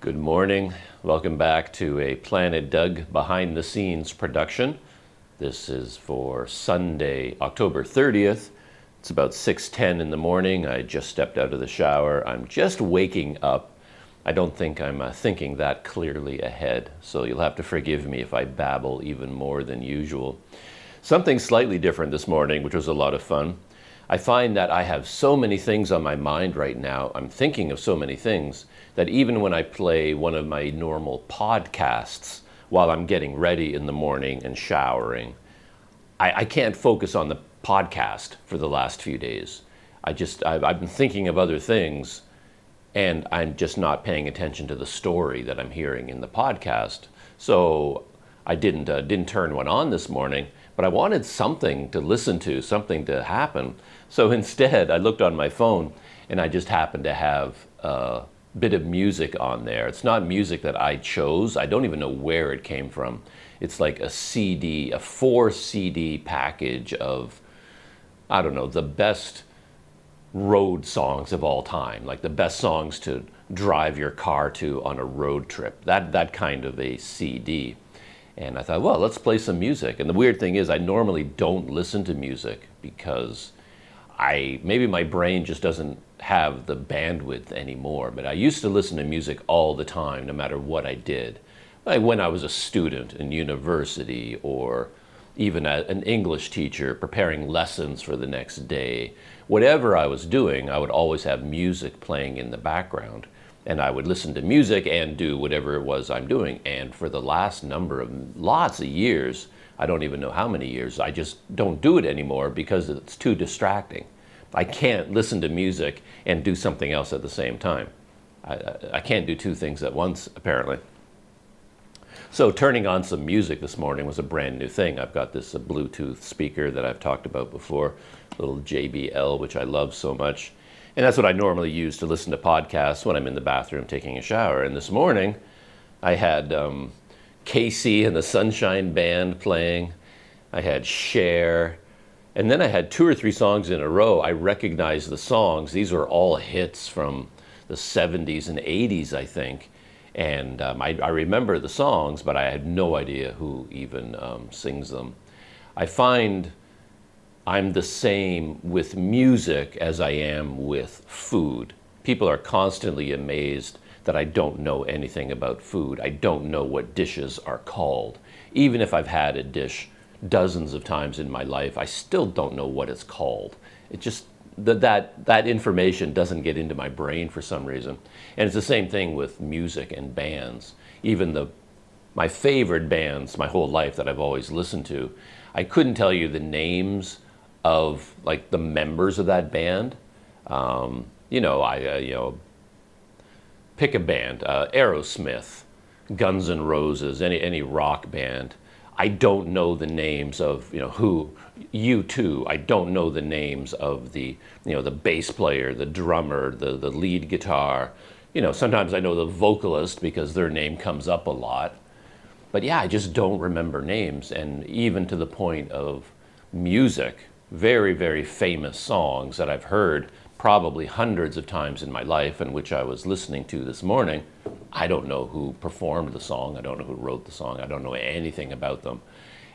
Good morning. Welcome back to a Planet Doug behind the scenes production. This is for Sunday, October 30th. It's about 6:10 in the morning. I just stepped out of the shower. I'm just waking up. I don't think I'm thinking that clearly ahead, so you'll have to forgive me if I babble even more than usual. Something slightly different this morning, which was a lot of fun. I find that I have so many things on my mind right now. I'm thinking of so many things that even when I play one of my normal podcasts while I'm getting ready in the morning and showering, I can't focus on the podcast for the last few days. I've been thinking of other things, and I'm just not paying attention to the story that I'm hearing in the podcast. So I didn't turn one on this morning, but I wanted something to listen to, something to happen. So instead, I looked on my phone, and I just happened to have a bit of music on there. It's not music that I chose. I don't even know where it came from. It's like a CD, a 4 CD package of, I don't know, the best road songs of all time, like the best songs to drive your car to on a road trip, that kind of a CD. And I thought, well, let's play some music. And the weird thing is I normally don't listen to music because maybe my brain just doesn't have the bandwidth anymore. But I used to listen to music all the time, no matter what I did. Like when I was a student in university, or even an English teacher preparing lessons for the next day. Whatever I was doing, I would always have music playing in the background. And I would listen to music and do whatever it was I'm doing. And for the last lots of years, I don't even know how many years, I just don't do it anymore because it's too distracting. I can't listen to music and do something else at the same time. I can't do two things at once, apparently. So turning on some music this morning was a brand new thing. I've got this Bluetooth speaker that I've talked about before, little JBL, which I love so much. And that's what I normally use to listen to podcasts when I'm in the bathroom taking a shower. And this morning, I had Casey and the Sunshine Band playing. I had Cher. And then I had 2 or 3 songs in a row. I recognized the songs. These were all hits from the 70s and 80s, I think. And I remember the songs, but I had no idea who even sings them. I find I'm the same with music as I am with food. People are constantly amazed that I don't know anything about food. I don't know what dishes are called. Even if I've had a dish dozens of times in my life, I still don't know what it's called. It just, that information doesn't get into my brain for some reason. And it's the same thing with music and bands. Even my favorite bands my whole life that I've always listened to, I couldn't tell you the names of like the members of that band. Pick a band, Aerosmith, Guns N' Roses, any rock band. I don't know the names of, who, U2. I don't know the names of the bass player, the drummer, the lead guitar. Sometimes I know the vocalist because their name comes up a lot. But yeah, I just don't remember names. And even to the point of music, very, very famous songs that I've heard probably hundreds of times in my life, and which I was listening to this morning. I don't know who performed the song. I don't know who wrote the song. I don't know anything about them.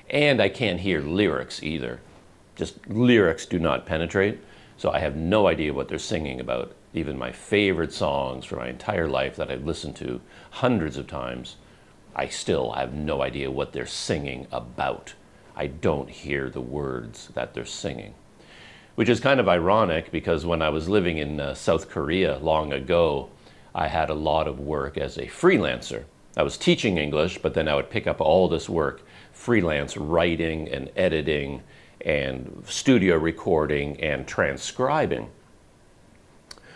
And I can't hear lyrics either. Just lyrics do not penetrate. So I have no idea what they're singing about. Even my favorite songs for my entire life that I've listened to hundreds of times, I still have no idea what they're singing about. I don't hear the words that they're singing. Which is kind of ironic because when I was living in South Korea long ago, I had a lot of work as a freelancer. I was teaching English, but then I would pick up all this work, freelance writing and editing and studio recording and transcribing.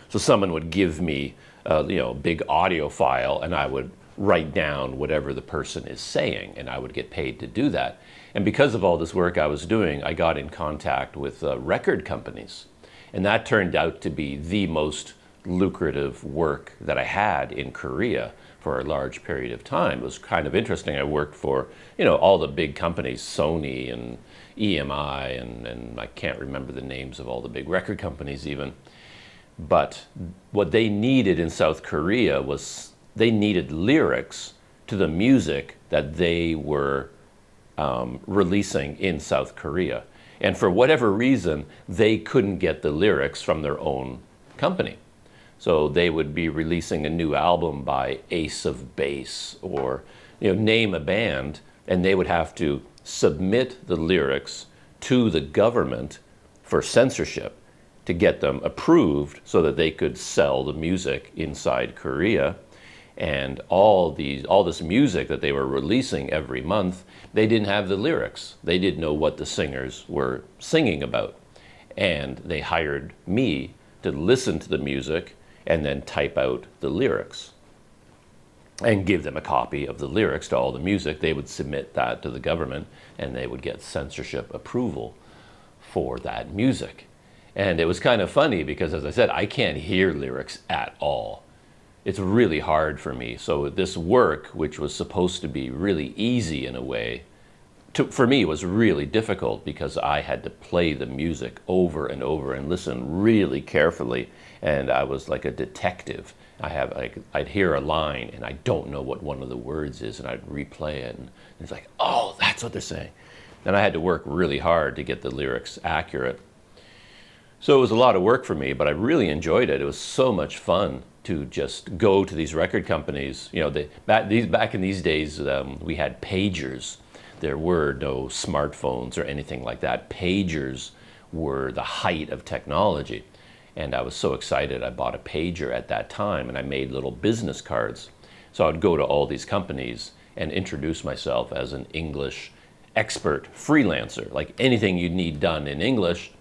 So someone would give me a big audio file, and I would write down whatever the person is saying, and I would get paid to do that. And because of all this work I was doing, I got in contact with record companies. And that turned out to be the most lucrative work that I had in Korea for a large period of time. It was kind of interesting. I worked for, all the big companies, Sony and EMI, and I can't remember the names of all the big record companies even. But what they needed in South Korea was they needed lyrics to the music that they were releasing in South Korea. And for whatever reason, they couldn't get the lyrics from their own company. So they would be releasing a new album by Ace of Base, or name a band, and they would have to submit the lyrics to the government for censorship to get them approved so that they could sell the music inside Korea. And all this music that they were releasing every month, they didn't have the lyrics. They didn't know what the singers were singing about. And they hired me to listen to the music and then type out the lyrics and give them a copy of the lyrics to all the music. They would submit that to the government and they would get censorship approval for that music. And it was kind of funny because, as I said, I can't hear lyrics at all. It's really hard for me. So this work, which was supposed to be really easy in a way, for me was really difficult because I had to play the music over and over and listen really carefully. And I was like a detective. I'd hear a line and I don't know what one of the words is, and I'd replay it, and it's like, oh, that's what they're saying. And I had to work really hard to get the lyrics accurate. So it was a lot of work for me, but I really enjoyed it. It was so much fun to just go to these record companies. Back in these days, we had pagers. There were no smartphones or anything like that. Pagers were the height of technology. And I was so excited. I bought a pager at that time, and I made little business cards. So I'd go to all these companies and introduce myself as an English expert freelancer. Like anything you need done in English,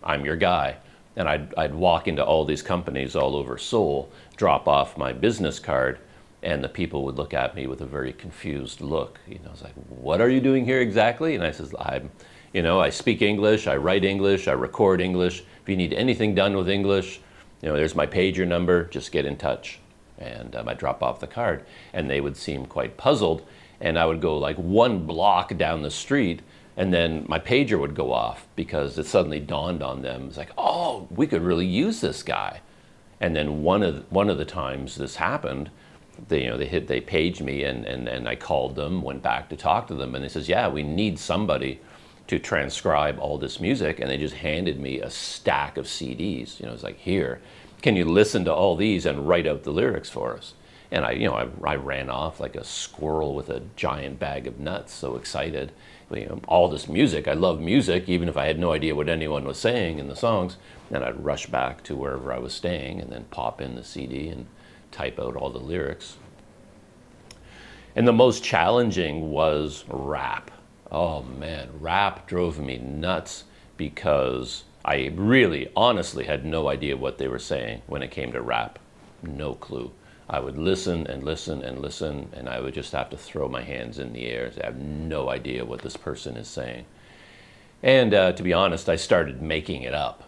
I'm your guy. And I'd walk into all these companies all over Seoul, drop off my business card, and the people would look at me with a very confused look. I was like, what are you doing here exactly? And I says, I speak English, I write English, I record English. If you need anything done with English, there's my pager number, just get in touch. And I'd drop off the card, and they would seem quite puzzled. And I would go like one block down the street, and then my pager would go off because it suddenly dawned on them. It's like, oh, we could really use this guy. And then one of the times this happened, they paged me, and I called them, went back to talk to them, and they says, yeah, we need somebody to transcribe all this music. And they just handed me a stack of CDs. It's like, here, can you listen to all these and write out the lyrics for us? And I ran off like a squirrel with a giant bag of nuts, so excited. All this music, I love music, even if I had no idea what anyone was saying in the songs. And I'd rush back to wherever I was staying and then pop in the CD and type out all the lyrics. And the most challenging was rap. Oh man, rap drove me nuts because I really, honestly had no idea what they were saying when it came to rap. No clue. I would listen and listen and listen, and I would just have to throw my hands in the air. I have no idea what this person is saying. And to be honest, I started making it up.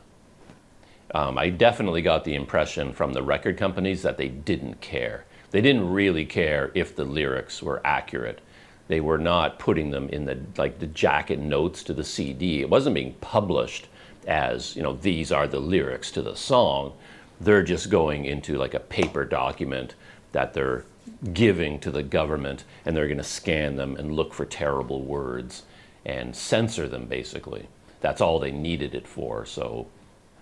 I definitely got the impression from the record companies that they didn't care. They didn't really care if the lyrics were accurate. They were not putting them in the jacket notes to the CD. It wasn't being published as, these are the lyrics to the song. They're just going into like a paper document that they're giving to the government, and they're going to scan them and look for terrible words and censor them, basically. That's all they needed it for. So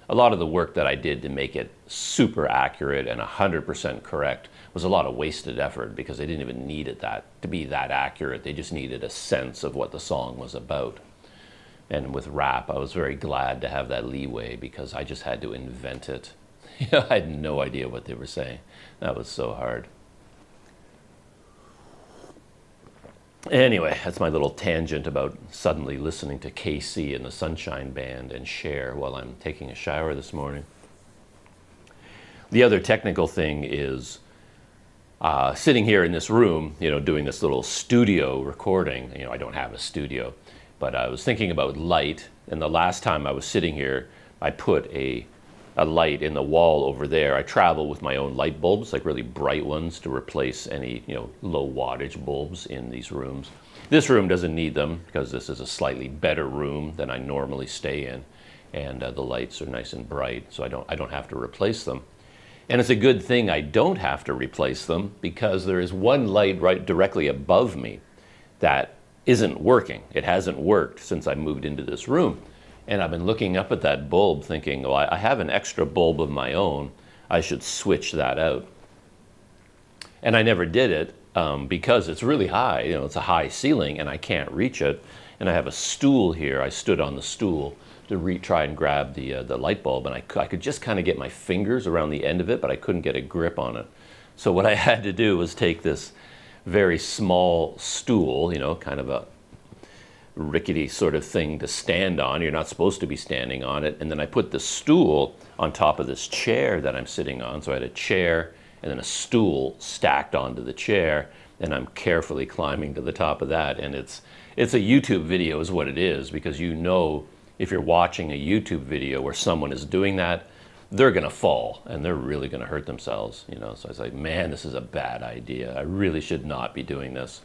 a lot of the work that I did to make it super accurate and 100% correct was a lot of wasted effort because they didn't even need it to be that accurate. They just needed a sense of what the song was about. And with rap, I was very glad to have that leeway because I just had to invent it. I had no idea what they were saying. That was so hard. Anyway, that's my little tangent about suddenly listening to KC and the Sunshine Band and Cher while I'm taking a shower this morning. The other technical thing is sitting here in this room, doing this little studio recording. I don't have a studio, but I was thinking about light. And the last time I was sitting here, I put a light in the wall over there. I travel with my own light bulbs, like really bright ones, to replace any low wattage bulbs in these rooms. This room doesn't need them because this is a slightly better room than I normally stay in, and the lights are nice and bright, so I don't have to replace them. And it's a good thing I don't have to replace them, because there is one light right directly above me that isn't working. It hasn't worked since I moved into this room. And I've been looking up at that bulb thinking, well, I have an extra bulb of my own. I should switch that out. And I never did it because it's really high. You know, it's a high ceiling and I can't reach it. And I have a stool here. I stood on the stool to try and grab the light bulb, and I could just kind of get my fingers around the end of it, but I couldn't get a grip on it. So what I had to do was take this very small stool, you know, kind of a rickety sort of thing to stand on. You're not supposed to be standing on it. And then I put the stool on top of this chair that I'm sitting on. So I had a chair and then a stool stacked onto the chair, and I'm carefully climbing to the top of that. And it's a YouTube video is what it is, because you know, if you're watching a YouTube video where someone is doing that, they're gonna fall and they're really gonna hurt themselves, you know. So I was like, man, this is a bad idea. I really should not be doing this.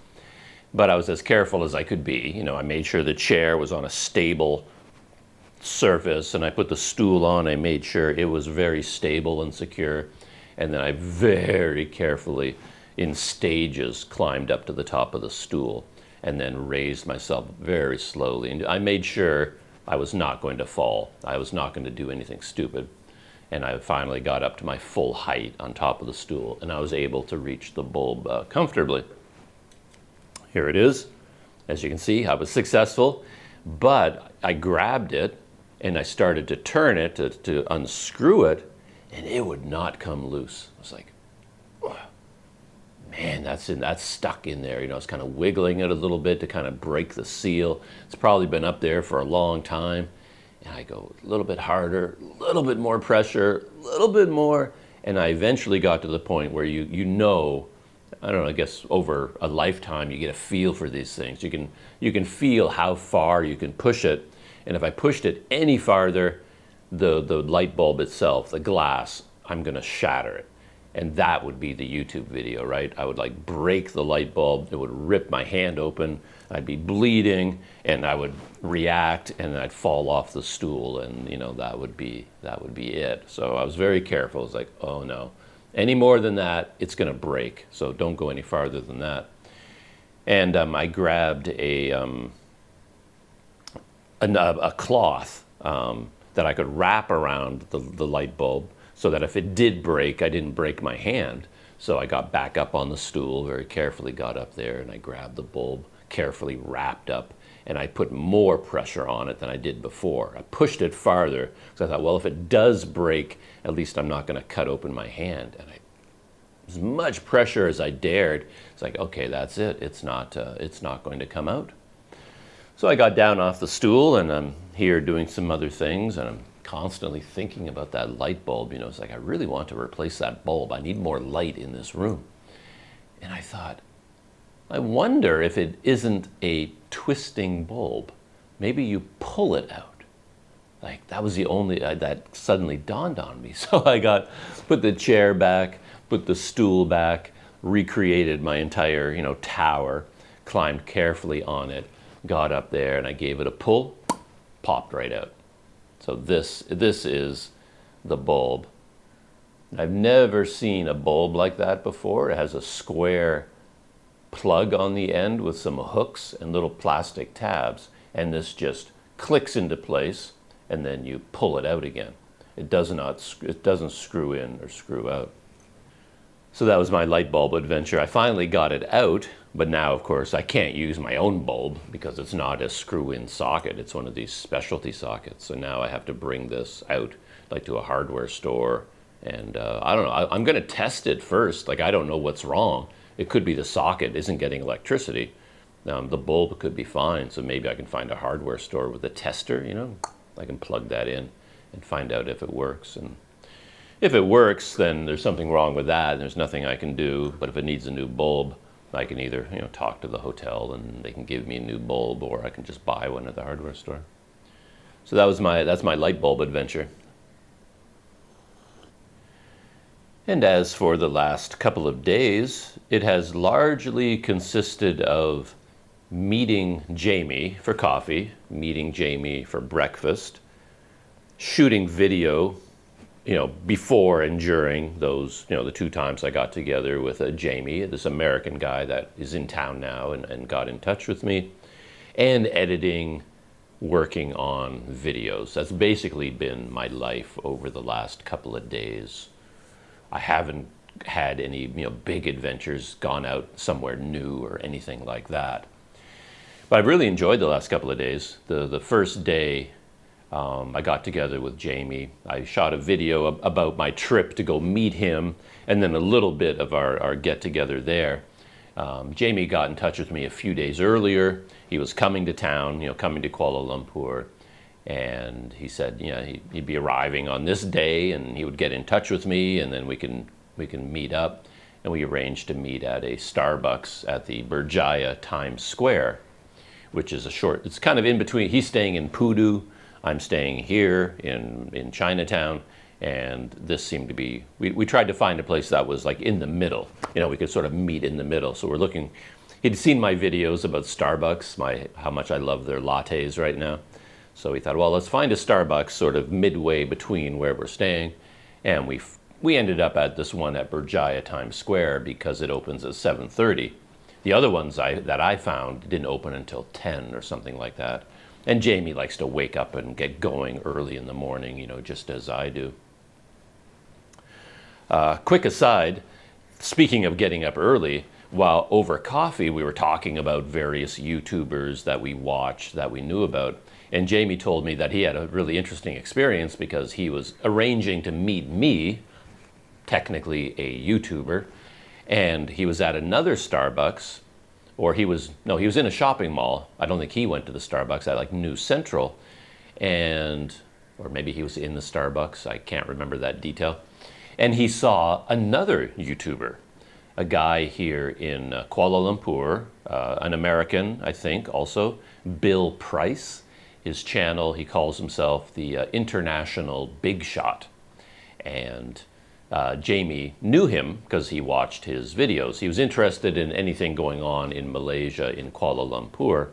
But I was as careful as I could be. You know, I made sure the chair was on a stable surface, and I put the stool on. I made sure it was very stable and secure. And then I very carefully, in stages, climbed up to the top of the stool and then raised myself very slowly. And I made sure I was not going to fall. I was not going to do anything stupid. And I finally got up to my full height on top of the stool, and I was able to reach the bulb comfortably. Here it is. As you can see, I was successful, but I grabbed it and I started to turn it to unscrew it, and it would not come loose. I was like, oh, man, that's stuck in there. You know, it's kind of wiggling it a little bit to kind of break the seal. It's probably been up there for a long time. And I go a little bit harder, a little bit more pressure, a little bit more. And I eventually got to the point where you know, I don't know, I guess over a lifetime you get a feel for these things. You can feel how far you can push it. And if I pushed it any farther, the light bulb itself, the glass, I'm gonna shatter it. And that would be the YouTube video, right? I would like break the light bulb, it would rip my hand open, I'd be bleeding, and I would react, and I'd fall off the stool, and you know, that would be it. So I was very careful. I was like, oh no, any more than that, it's gonna break. So don't go any farther than that. And I grabbed a cloth that I could wrap around the light bulb, so that if it did break, I didn't break my hand. So I got back up on the stool, very carefully got up there, and I grabbed the bulb, carefully wrapped up, and I put more pressure on it than I did before. I pushed it farther, so I thought, well, if it does break, at least I'm not gonna cut open my hand. And as much pressure as I dared, it's like, okay, that's it. It's not going to come out. So I got down off the stool, and I'm here doing some other things, and I'm constantly thinking about that light bulb. You know, it's like, I really want to replace that bulb. I need more light in this room. And I thought, I wonder if it isn't a twisting bulb. Maybe you pull it out. Like, that was the only, that suddenly dawned on me. So I put the chair back, put the stool back, recreated my entire, you know, tower, climbed carefully on it, got up there, and I gave it a pull, popped right out. So this is the bulb. I've never seen a bulb like that before. It has a square plug on the end with some hooks and little plastic tabs, and this just clicks into place, and then you pull it out again. It doesn't screw in or screw out. So that was my light bulb adventure. I finally got it out, but now, of course, I can't use my own bulb because it's not a screw-in socket. It's one of these specialty sockets. So now I have to bring this out, like to a hardware store. And I don't know, I'm gonna test it first. Like, I don't know what's wrong. It could be the socket isn't getting electricity. The bulb could be fine. So maybe I can find a hardware store with a tester, you know? I can plug that in and find out if it works. And if it works, then there's something wrong with that. There's nothing I can do. But if it needs a new bulb, I can either, you know, talk to the hotel and they can give me a new bulb, or I can just buy one at the hardware store. So that's my light bulb adventure. And as for the last couple of days, it has largely consisted of meeting Jamie for coffee, meeting Jamie for breakfast, shooting video before and during those, the 2 times I got together with Jamie, this American guy that is in town now and got in touch with me, and editing, working on videos. That's basically been my life over the last couple of days. I haven't had any, big adventures, gone out somewhere new or anything like that. But I've really enjoyed the last couple of days. The first day, I got together with Jamie. I shot a video about my trip to go meet him, and then a little bit of our get-together there. Jamie got in touch with me a few days earlier. He was coming to town, coming to Kuala Lumpur, and he said, he'd be arriving on this day, and he would get in touch with me, and then we can meet up. And we arranged to meet at a Starbucks at the Berjaya Times Square, which is it's kind of in between. He's staying in Pudu. I'm staying here in Chinatown, and this seemed to be, we tried to find a place that was like in the middle. We could sort of meet in the middle. So we're looking, he'd seen my videos about Starbucks, how much I love their lattes right now. So we thought, well, let's find a Starbucks sort of midway between where we're staying. And we ended up at this one at Berjaya Times Square because it opens at 7:30. The other ones that I found didn't open until 10 or something like that. And Jamie likes to wake up and get going early in the morning, just as I do. Quick aside, speaking of getting up early, while over coffee we were talking about various YouTubers that we watched, that we knew about. And Jamie told me that he had a really interesting experience because he was arranging to meet me, technically a YouTuber, and he was at another Starbucks, or he was in a shopping mall. I don't think he went to the Starbucks at like New Central, or maybe he was in the Starbucks. I can't remember that detail. And he saw another YouTuber, a guy here in Kuala Lumpur, an American, I think, also, Bill Price. His channel, he calls himself the International Big Shot. And Jamie knew him because he watched his videos. He was interested in anything going on in Malaysia, in Kuala Lumpur.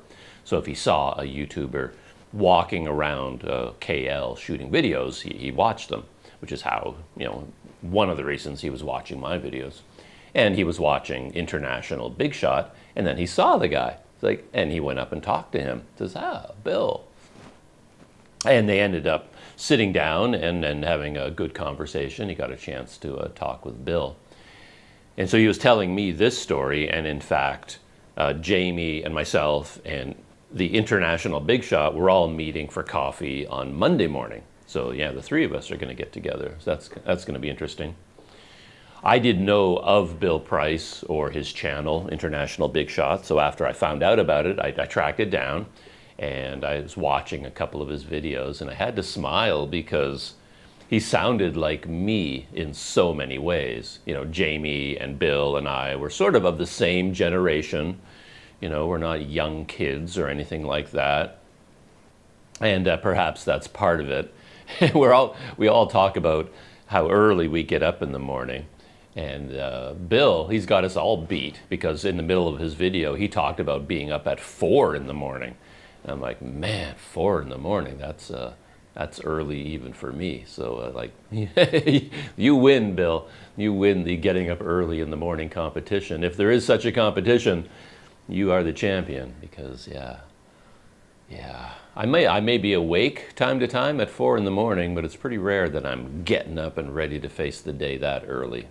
So if he saw a YouTuber walking around KL shooting videos, he watched them, which is how, one of the reasons he was watching my videos. And he was watching International Big Shot, and then he saw the guy. And he went up and talked to him. Says, Bill. And they ended up sitting down and having a good conversation. He got a chance to talk with Bill. And so he was telling me this story, and in fact, Jamie and myself and the International Big Shot were all meeting for coffee on Monday morning. So yeah, the 3 of us are going to get together. So that's going to be interesting. I didn't know of Bill Price or his channel, International Big Shot. So after I found out about it, I tracked it down. And I was watching a couple of his videos, and I had to smile because he sounded like me in so many ways. Jamie and Bill and I were sort of the same generation. We're not young kids or anything like that. And perhaps that's part of it. We all talk about how early we get up in the morning. And Bill, he's got us all beat because in the middle of his video, he talked about being up at 4 in the morning. And I'm like, man, 4 in the morning, that's early even for me. So you win, Bill. You win the getting up early in the morning competition. If there is such a competition, you are the champion because, yeah. I may be awake time to time at 4 in the morning, but it's pretty rare that I'm getting up and ready to face the day that early.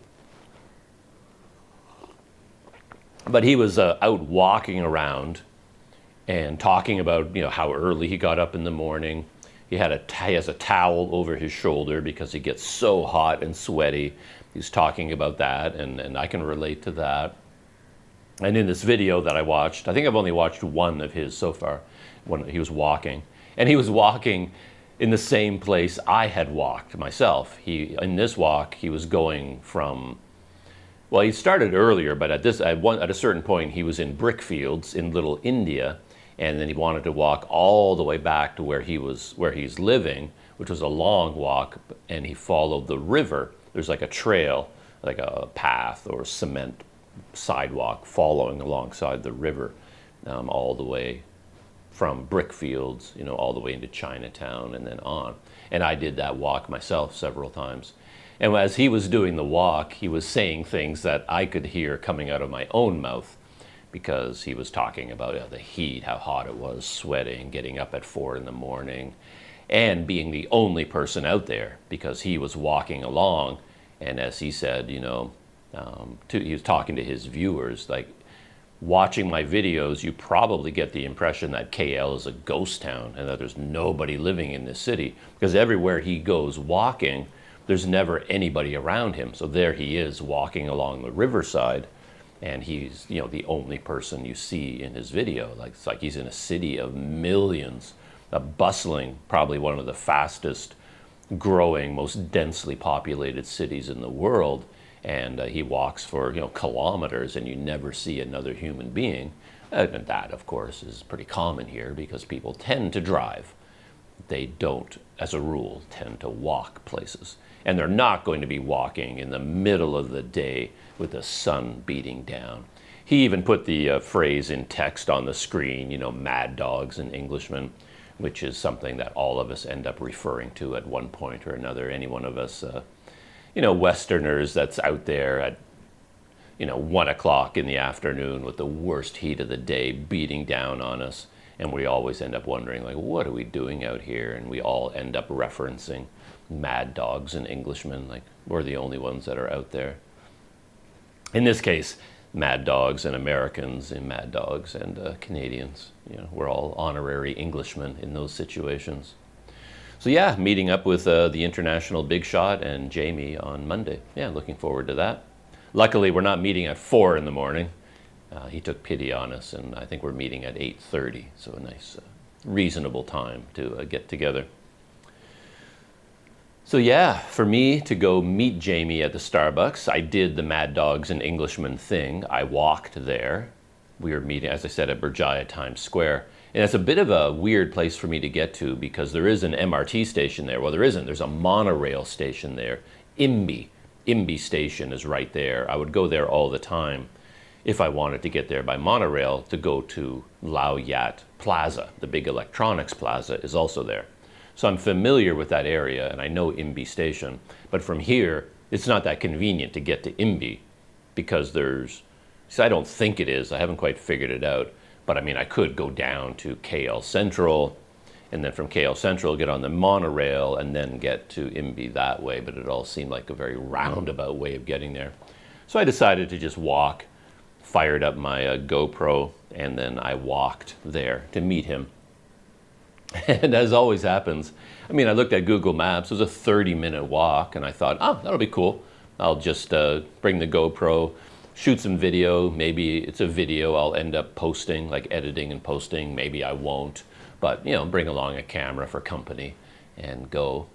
But he was out walking around and talking about how early he got up in the morning. He has a towel over his shoulder because he gets so hot and sweaty. He's talking about that, and I can relate to that. And in this video that I watched, I think I've only watched one of his so far, when he was walking. And he was walking in the same place I had walked myself. In this walk, he was going from, well, he started earlier, but at a certain point, he was in brickfields in Little India. And then he wanted to walk all the way back to where he's living, which was a long walk, and he followed the river. There's like a trail, like a path or cement sidewalk following alongside the river all the way from brickfields, you know, all the way into Chinatown and then on. And I did that walk myself several times. And as he was doing the walk, he was saying things that I could hear coming out of my own mouth, because he was talking about the heat, how hot it was, sweating, getting up at 4 in the morning, and being the only person out there because he was walking along. And as he said, you know, he was talking to his viewers, like, watching my videos, you probably get the impression that KL is a ghost town and that there's nobody living in this city, because everywhere he goes walking, there's never anybody around him. So there he is walking along the riverside, and he's, you know, the only person you see in his video. Like, it's like he's in a city of millions, a bustling, probably one of the fastest growing, most densely populated cities in the world. And he walks for, you know, kilometers, and you never see another human being. And that, of course, is pretty common here because people tend to drive. They don't, as a rule, tend to walk places. And they're not going to be walking in the middle of the day with the sun beating down. He even put the phrase in text on the screen, you know, mad dogs and Englishmen, which is something that all of us end up referring to at one point or another. Any one of us, you know, Westerners that's out there at, you know, 1 o'clock in the afternoon with the worst heat of the day beating down on us. And we always end up wondering, like, what are we doing out here? And we all end up referencing mad dogs and Englishmen, like we're the only ones that are out there. In this case, mad dogs and Americans and mad dogs and Canadians. You know, we're all honorary Englishmen in those situations. So yeah, meeting up with the international big shot and Jamie on Monday. Yeah, looking forward to that. Luckily, we're not meeting at 4 in the morning. He took pity on us, and I think we're meeting at 8:30. So a nice, reasonable time to get together. So yeah, for me to go meet Jamie at the Starbucks, I did the Mad Dogs and Englishmen thing. I walked there. We were meeting, as I said, at Berjaya Times Square. And it's a bit of a weird place for me to get to because there is an MRT station there. Well, there isn't. There's a monorail station there. Imbi station is right there. I would go there all the time if I wanted to get there by monorail to go to Lao Yat Plaza. The big electronics plaza is also there. So I'm familiar with that area, and I know Imbi station. But from here, it's not that convenient to get to Imbi because I don't think it is. I haven't quite figured it out. But I mean, I could go down to KL Central, and then from KL Central get on the monorail and then get to Imbi that way. But it all seemed like a very roundabout way of getting there. So I decided to just walk, fired up my GoPro, and then I walked there to meet him. And as always happens, I mean, I looked at Google Maps. It was a 30-minute walk, and I thought, oh, that'll be cool. I'll just bring the GoPro, shoot some video. Maybe it's a video I'll end up posting, like editing and posting. Maybe I won't, but, you know, bring along a camera for company and go.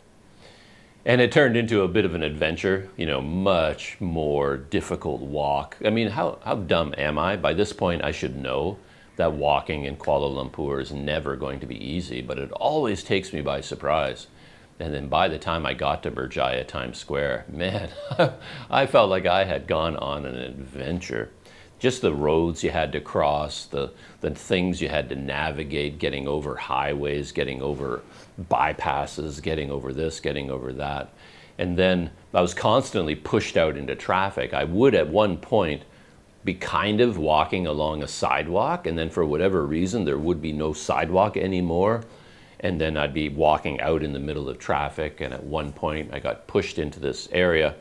And it turned into a bit of an adventure, you know, much more difficult walk. I mean, how dumb am I? By this point, I should know that walking in Kuala Lumpur is never going to be easy, but it always takes me by surprise. And then by the time I got to Berjaya Times Square, man, I felt like I had gone on an adventure. Just the roads you had to cross, the things you had to navigate, getting over highways, getting over bypasses, getting over this, getting over that. And then I was constantly pushed out into traffic. I would at one point be kind of walking along a sidewalk, and then for whatever reason there would be no sidewalk anymore, and then I'd be walking out in the middle of traffic, and at one point I got pushed into this area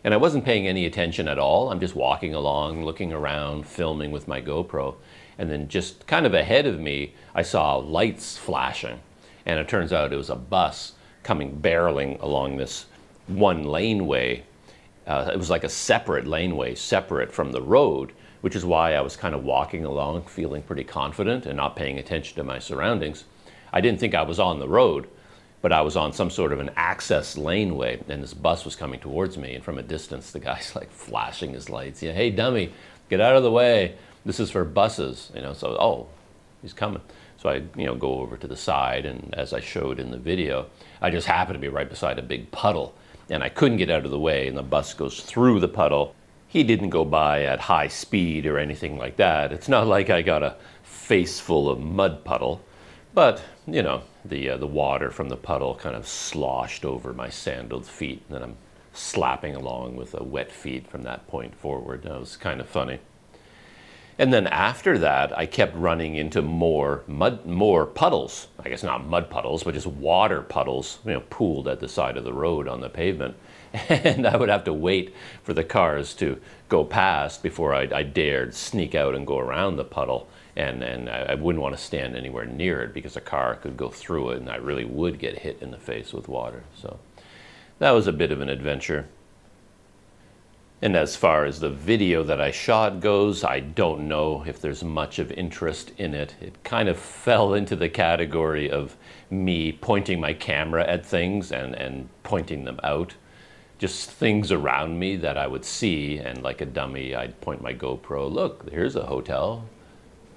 and I wasn't paying any attention at all. I'm just walking along, looking around, filming with my GoPro, and then just kind of ahead of me I saw lights flashing, and it turns out it was a bus coming barreling along this one laneway. It was like a separate laneway, separate from the road, which is why I was kind of walking along feeling pretty confident and not paying attention to my surroundings. I didn't think I was on the road, but I was on some sort of an access laneway, and this bus was coming towards me, and from a distance the guy's like flashing his lights. Yeah, hey dummy, get out of the way. This is for buses, you know. So, oh, he's coming. So I, you know, go over to the side, and as I showed in the video, I just happened to be right beside a big puddle. And I couldn't get out of the way, and the bus goes through the puddle. He didn't go by at high speed or anything like that. It's not like I got a face full of mud puddle, But, you know, the water from the puddle kind of sloshed over my sandaled feet, and then I'm slapping along with wet feet from that point forward. That was kind of funny. And then after that, I kept running into more puddles. I guess not mud puddles, but just water puddles, you know, pooled at the side of the road on the pavement. And I would have to wait for the cars to go past before I dared sneak out and go around the puddle. And I wouldn't want to stand anywhere near it because a car could go through it and I really would get hit in the face with water. So that was a bit of an adventure. And as far as the video that I shot goes, I don't know if there's much of interest in it. It kind of fell into the category of me pointing my camera at things and pointing them out. Just things around me that I would see, and like a dummy, I'd point my GoPro, look, here's a hotel.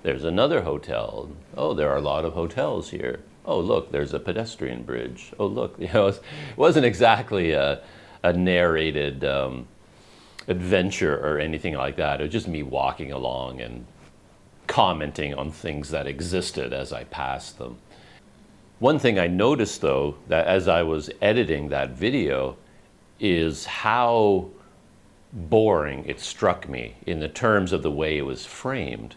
There's another hotel. Oh, there are a lot of hotels here. Oh, look, there's a pedestrian bridge. Oh, look, you know, it wasn't exactly a narrated adventure or anything like that. It was just me walking along and commenting on things that existed as I passed them. One thing I noticed, though, that as I was editing that video, is how boring it struck me in the terms of the way it was framed,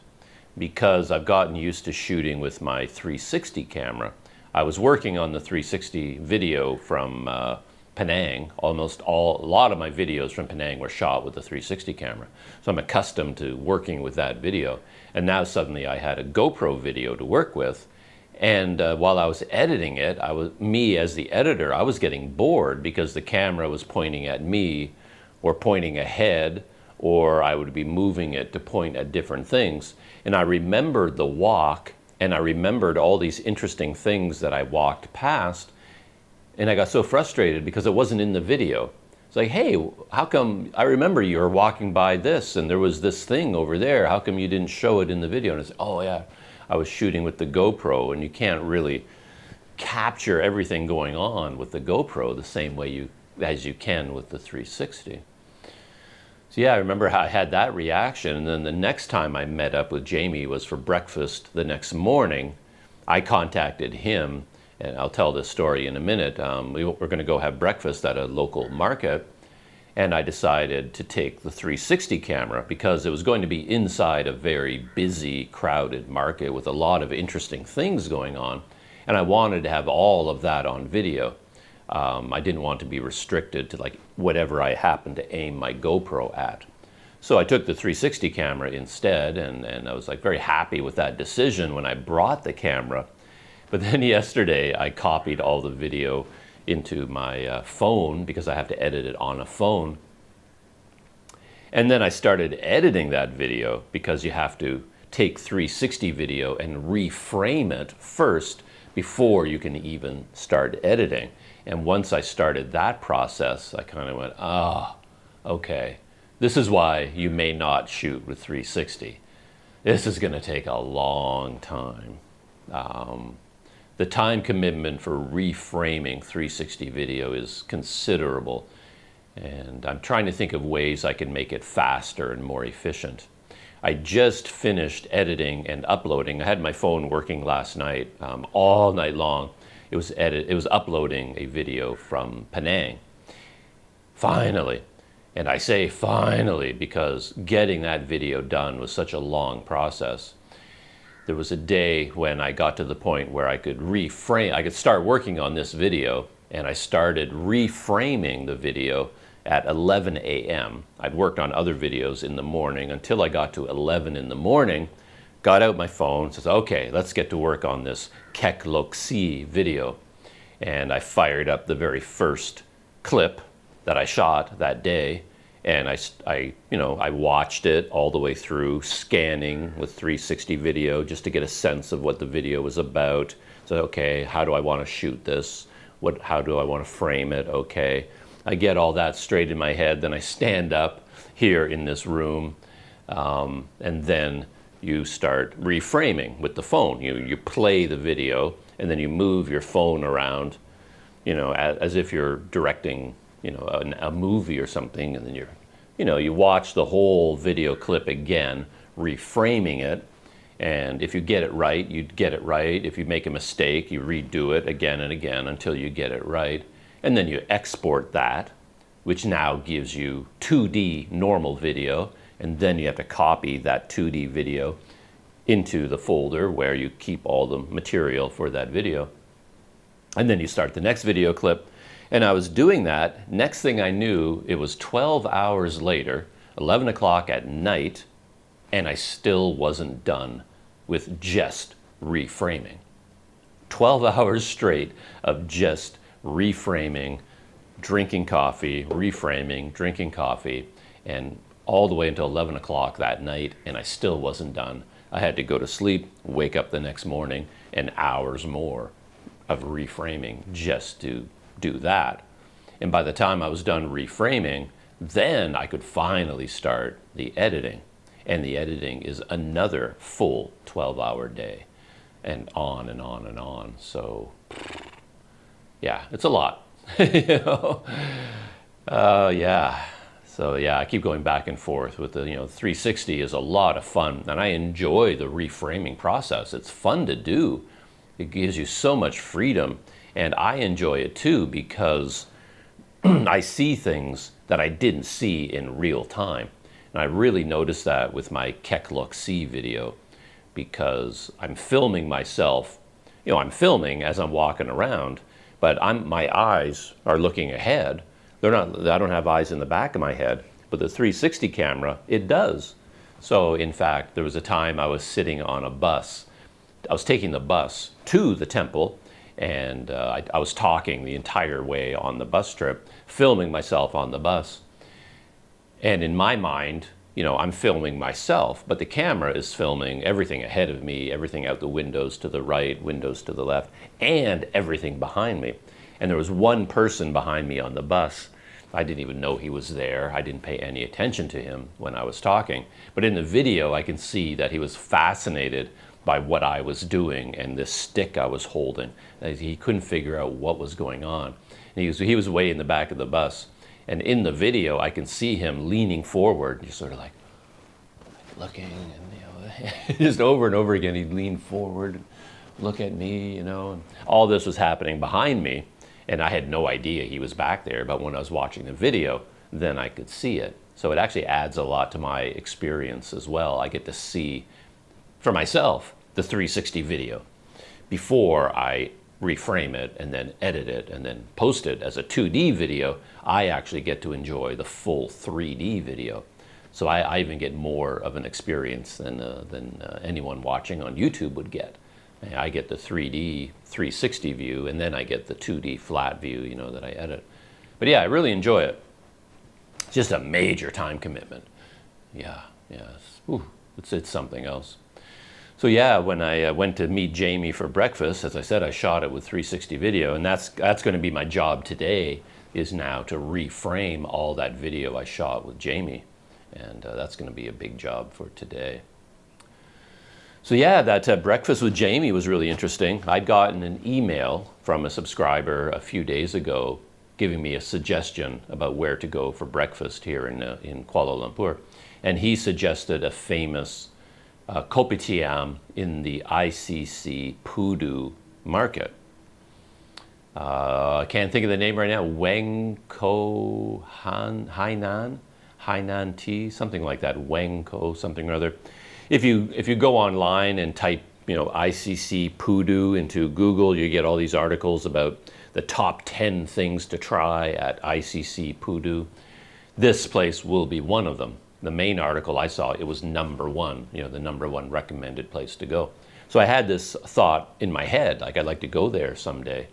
because I've gotten used to shooting with my 360 camera. I was working on the 360 video from Penang. A lot of my videos from Penang were shot with the 360 camera. So I'm accustomed to working with that video. And now suddenly I had a GoPro video to work with. And while I was editing it, me as the editor, I was getting bored because the camera was pointing at me or pointing ahead, or I would be moving it to point at different things. And I remembered the walk, and I remembered all these interesting things that I walked past. And I got so frustrated because it wasn't in the video. It's like, hey, how come, I remember you were walking by this and there was this thing over there. How come you didn't show it in the video? And I said, oh yeah, I was shooting with the GoPro, and you can't really capture everything going on with the GoPro the same way as you can with the 360. So yeah, I remember how I had that reaction. And then the next time I met up with Jamie was for breakfast the next morning. I contacted him, and I'll tell this story in a minute. We're going to go have breakfast at a local market, and I decided to take the 360 camera because it was going to be inside a very busy, crowded market with a lot of interesting things going on, and I wanted to have all of that on video. I didn't want to be restricted to like whatever I happened to aim my GoPro at. So I took the 360 camera instead, and I was like very happy with that decision when I brought the camera. But then yesterday I copied all the video into my phone because I have to edit it on a phone. And then I started editing that video because you have to take 360 video and reframe it first before you can even start editing. And once I started that process, I kind of went, okay, this is why you may not shoot with 360. This is going to take a long time. The time commitment for reframing 360 video is considerable, and I'm trying to think of ways I can make it faster and more efficient. I just finished editing and uploading. I had my phone working last night, all night long. It was uploading a video from Penang. Finally. And I say finally because getting that video done was such a long process. There was a day when I got to the point where I could start working on this video, and I started reframing the video at 11 a.m. I'd worked on other videos in the morning until I got to 11 in the morning, got out my phone, says, okay, let's get to work on this Kek Lok Si video. And I fired up the very first clip that I shot that day, and I watched it all the way through, scanning with 360 video just to get a sense of what the video was about. So, okay, how do I want to shoot this? How do I want to frame it? Okay, I get all that straight in my head. Then I stand up here in this room, and then you start reframing with the phone. You play the video, and then you move your phone around, as if you're directing, a movie or something, and then you watch the whole video clip again, reframing it, And if you get it right, you get it right. If you make a mistake, you redo it again and again until you get it right. And then you export that, which now gives you 2D normal video. And then you have to copy that 2D video into the folder where you keep all the material for that video. And then you start the next video clip. And I was doing that. Next thing I knew, it was 12 hours later, 11 o'clock at night, and I still wasn't done with just reframing. 12 hours straight of just reframing, drinking coffee, reframing, drinking coffee, and all the way until 11 o'clock that night, and I still wasn't done. I had to go to sleep, wake up the next morning, and hours more of reframing just to do that. And by the time I was done reframing, then I could finally start the editing. And the editing is another full 12-hour day, and on and on and on. So yeah, it's a lot. You know? Yeah. So yeah, I keep going back and forth with the, 360 is a lot of fun, and I enjoy the reframing process. It's fun to do. It gives you so much freedom, and I enjoy it too because I see things that I didn't see in real time. And I really noticed that with my Keck-Look-See video, because I'm filming myself. I'm filming as I'm walking around, but my eyes are looking ahead. I don't have eyes in the back of my head, but the 360 camera, it does. So in fact, there was a time I was sitting on a bus. I was taking the bus to the temple, and I was talking the entire way on the bus trip, filming myself on the bus. And in my mind, I'm filming myself, but the camera is filming everything ahead of me, everything out the windows to the right, windows to the left, and everything behind me. And there was one person behind me on the bus. I didn't even know he was there. I didn't pay any attention to him when I was talking. But in the video, I can see that he was fascinated by what I was doing and this stick I was holding. He couldn't figure out what was going on. And he was way in the back of the bus. And in the video, I can see him leaning forward, just sort of like looking, and just over and over again, he'd lean forward, and look at me, and all this was happening behind me, and I had no idea he was back there. But when I was watching the video, then I could see it. So it actually adds a lot to my experience as well. I get to see for myself the 360 video before I reframe it and then edit it and then post it as a 2D video. I actually get to enjoy the full 3D video. So I even get more of an experience than anyone watching on YouTube would get. I get the 3D 360 view, and then I get the 2D flat view, that I edit. But yeah, I really enjoy it. It's just a major time commitment. Yeah, it's something else. So yeah, when I went to meet Jamie for breakfast, as I said, I shot it with 360 video, and that's going to be my job today, is now to reframe all that video I shot with Jamie, and that's going to be a big job for today. So yeah, that breakfast with Jamie was really interesting. I'd gotten an email from a subscriber a few days ago giving me a suggestion about where to go for breakfast here in Kuala Lumpur, and he suggested a famous kopitiam in the ICC Pudu market. I can't think of the name right now. Weng Ko Hainan tea, something like that. Weng Ko something or other. If you go online and type ICC Pudu into Google, you get all these articles about the top 10 things to try at ICC Pudu. This place will be one of them. The main article I saw, it was number one, the number one recommended place to go. So I had this thought in my head, like I'd like to go there someday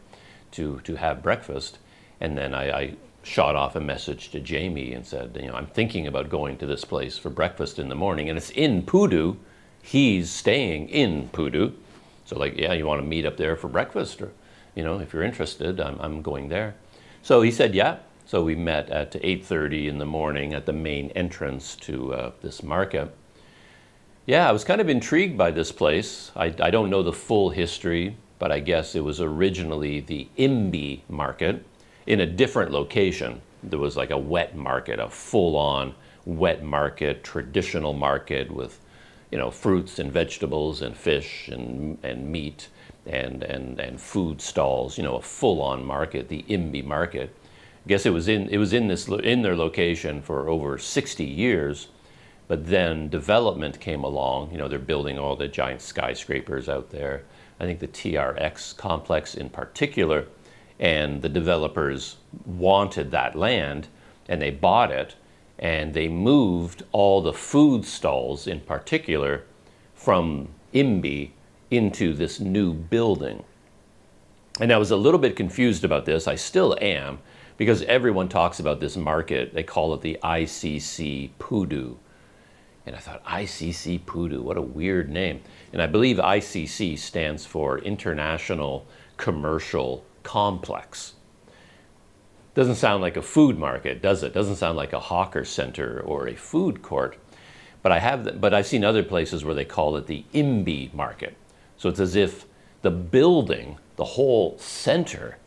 to have breakfast. And then I shot off a message to Jamie and said, I'm thinking about going to this place for breakfast in the morning, and it's in Pudu. He's staying in Pudu. So yeah, you want to meet up there for breakfast? Or, if you're interested, I'm going there. So he said, yeah. So we met at 8:30 in the morning at the main entrance to this market. Yeah, I was kind of intrigued by this place. I don't know the full history, but I guess it was originally the Imbi market in a different location. There was like a wet market, a full-on wet market, traditional market with, fruits and vegetables and fish and meat and food stalls, a full-on market, the IMBI market. I guess it was in their location for over 60 years, but then development came along. They're building all the giant skyscrapers out there. I think the TRX complex in particular, and the developers wanted that land and they bought it, and they moved all the food stalls in particular from IMBI into this new building. And I was a little bit confused about this. I still am, because everyone talks about this market. They call it the ICC Pudu. And I thought, ICC Pudu, what a weird name. And I believe ICC stands for International Commercial Complex. Doesn't sound like a food market, does it? Doesn't sound like a hawker center or a food court. But I've seen other places where they call it the IMBI market. So it's as if the building, the whole center,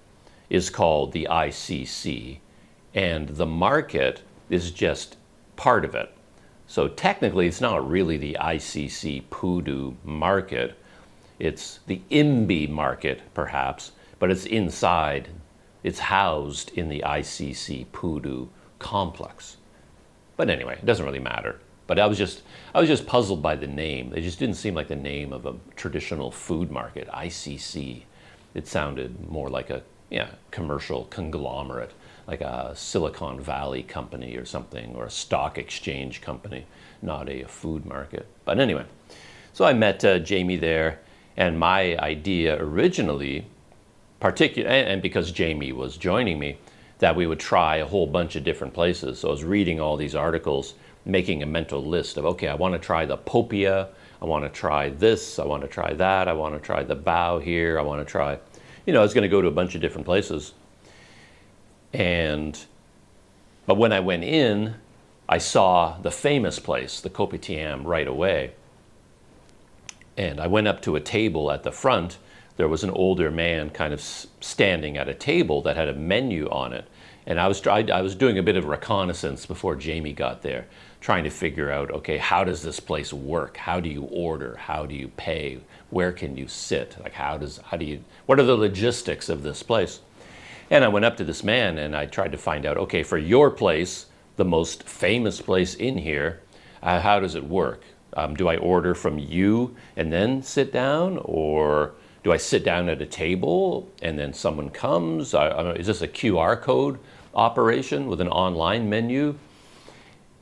is called the ICC, and the market is just part of it. So technically, it's not really the ICC Pudu market. It's the IMBI market, perhaps, but it's inside. It's housed in the ICC Pudu complex. But anyway, it doesn't really matter. But I was just puzzled by the name. It just didn't seem like the name of a traditional food market, ICC. It sounded more like a commercial conglomerate, like a Silicon Valley company or something, or a stock exchange company, not a food market. But anyway, so I met Jamie there, and my idea originally, and because Jamie was joining me, that we would try a whole bunch of different places. So I was reading all these articles, making a mental list of, okay, I want to try the Popia, I want to try this, I want to try that, I want to try the bow here, I want to try, I was going to go to a bunch of different places. But when I went in, I saw the famous place, the Kopitiam, right away. And I went up to a table at the front. There was an older man kind of standing at a table that had a menu on it. And I was doing a bit of reconnaissance before Jamie got there, trying to figure out, okay, how does this place work? How do you order? How do you pay? Where can you sit? Like, what are the logistics of this place? And I went up to this man and I tried to find out, okay, for your place, the most famous place in here, how does it work? Do I order from you and then sit down? Or do I sit down at a table and then someone comes? Is this a QR code operation with an online menu?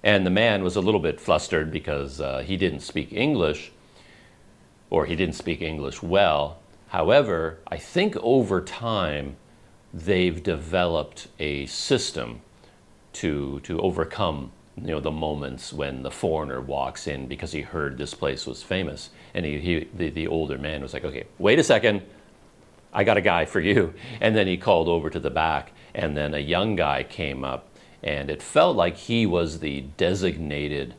And the man was a little bit flustered because he didn't speak English, or he didn't speak English well. However, I think over time, they've developed a system to overcome the moments when the foreigner walks in because he heard this place was famous. And the older man was like, okay, wait a second, I got a guy for you. And then he called over to the back, and then a young guy came up, and it felt like he was the designated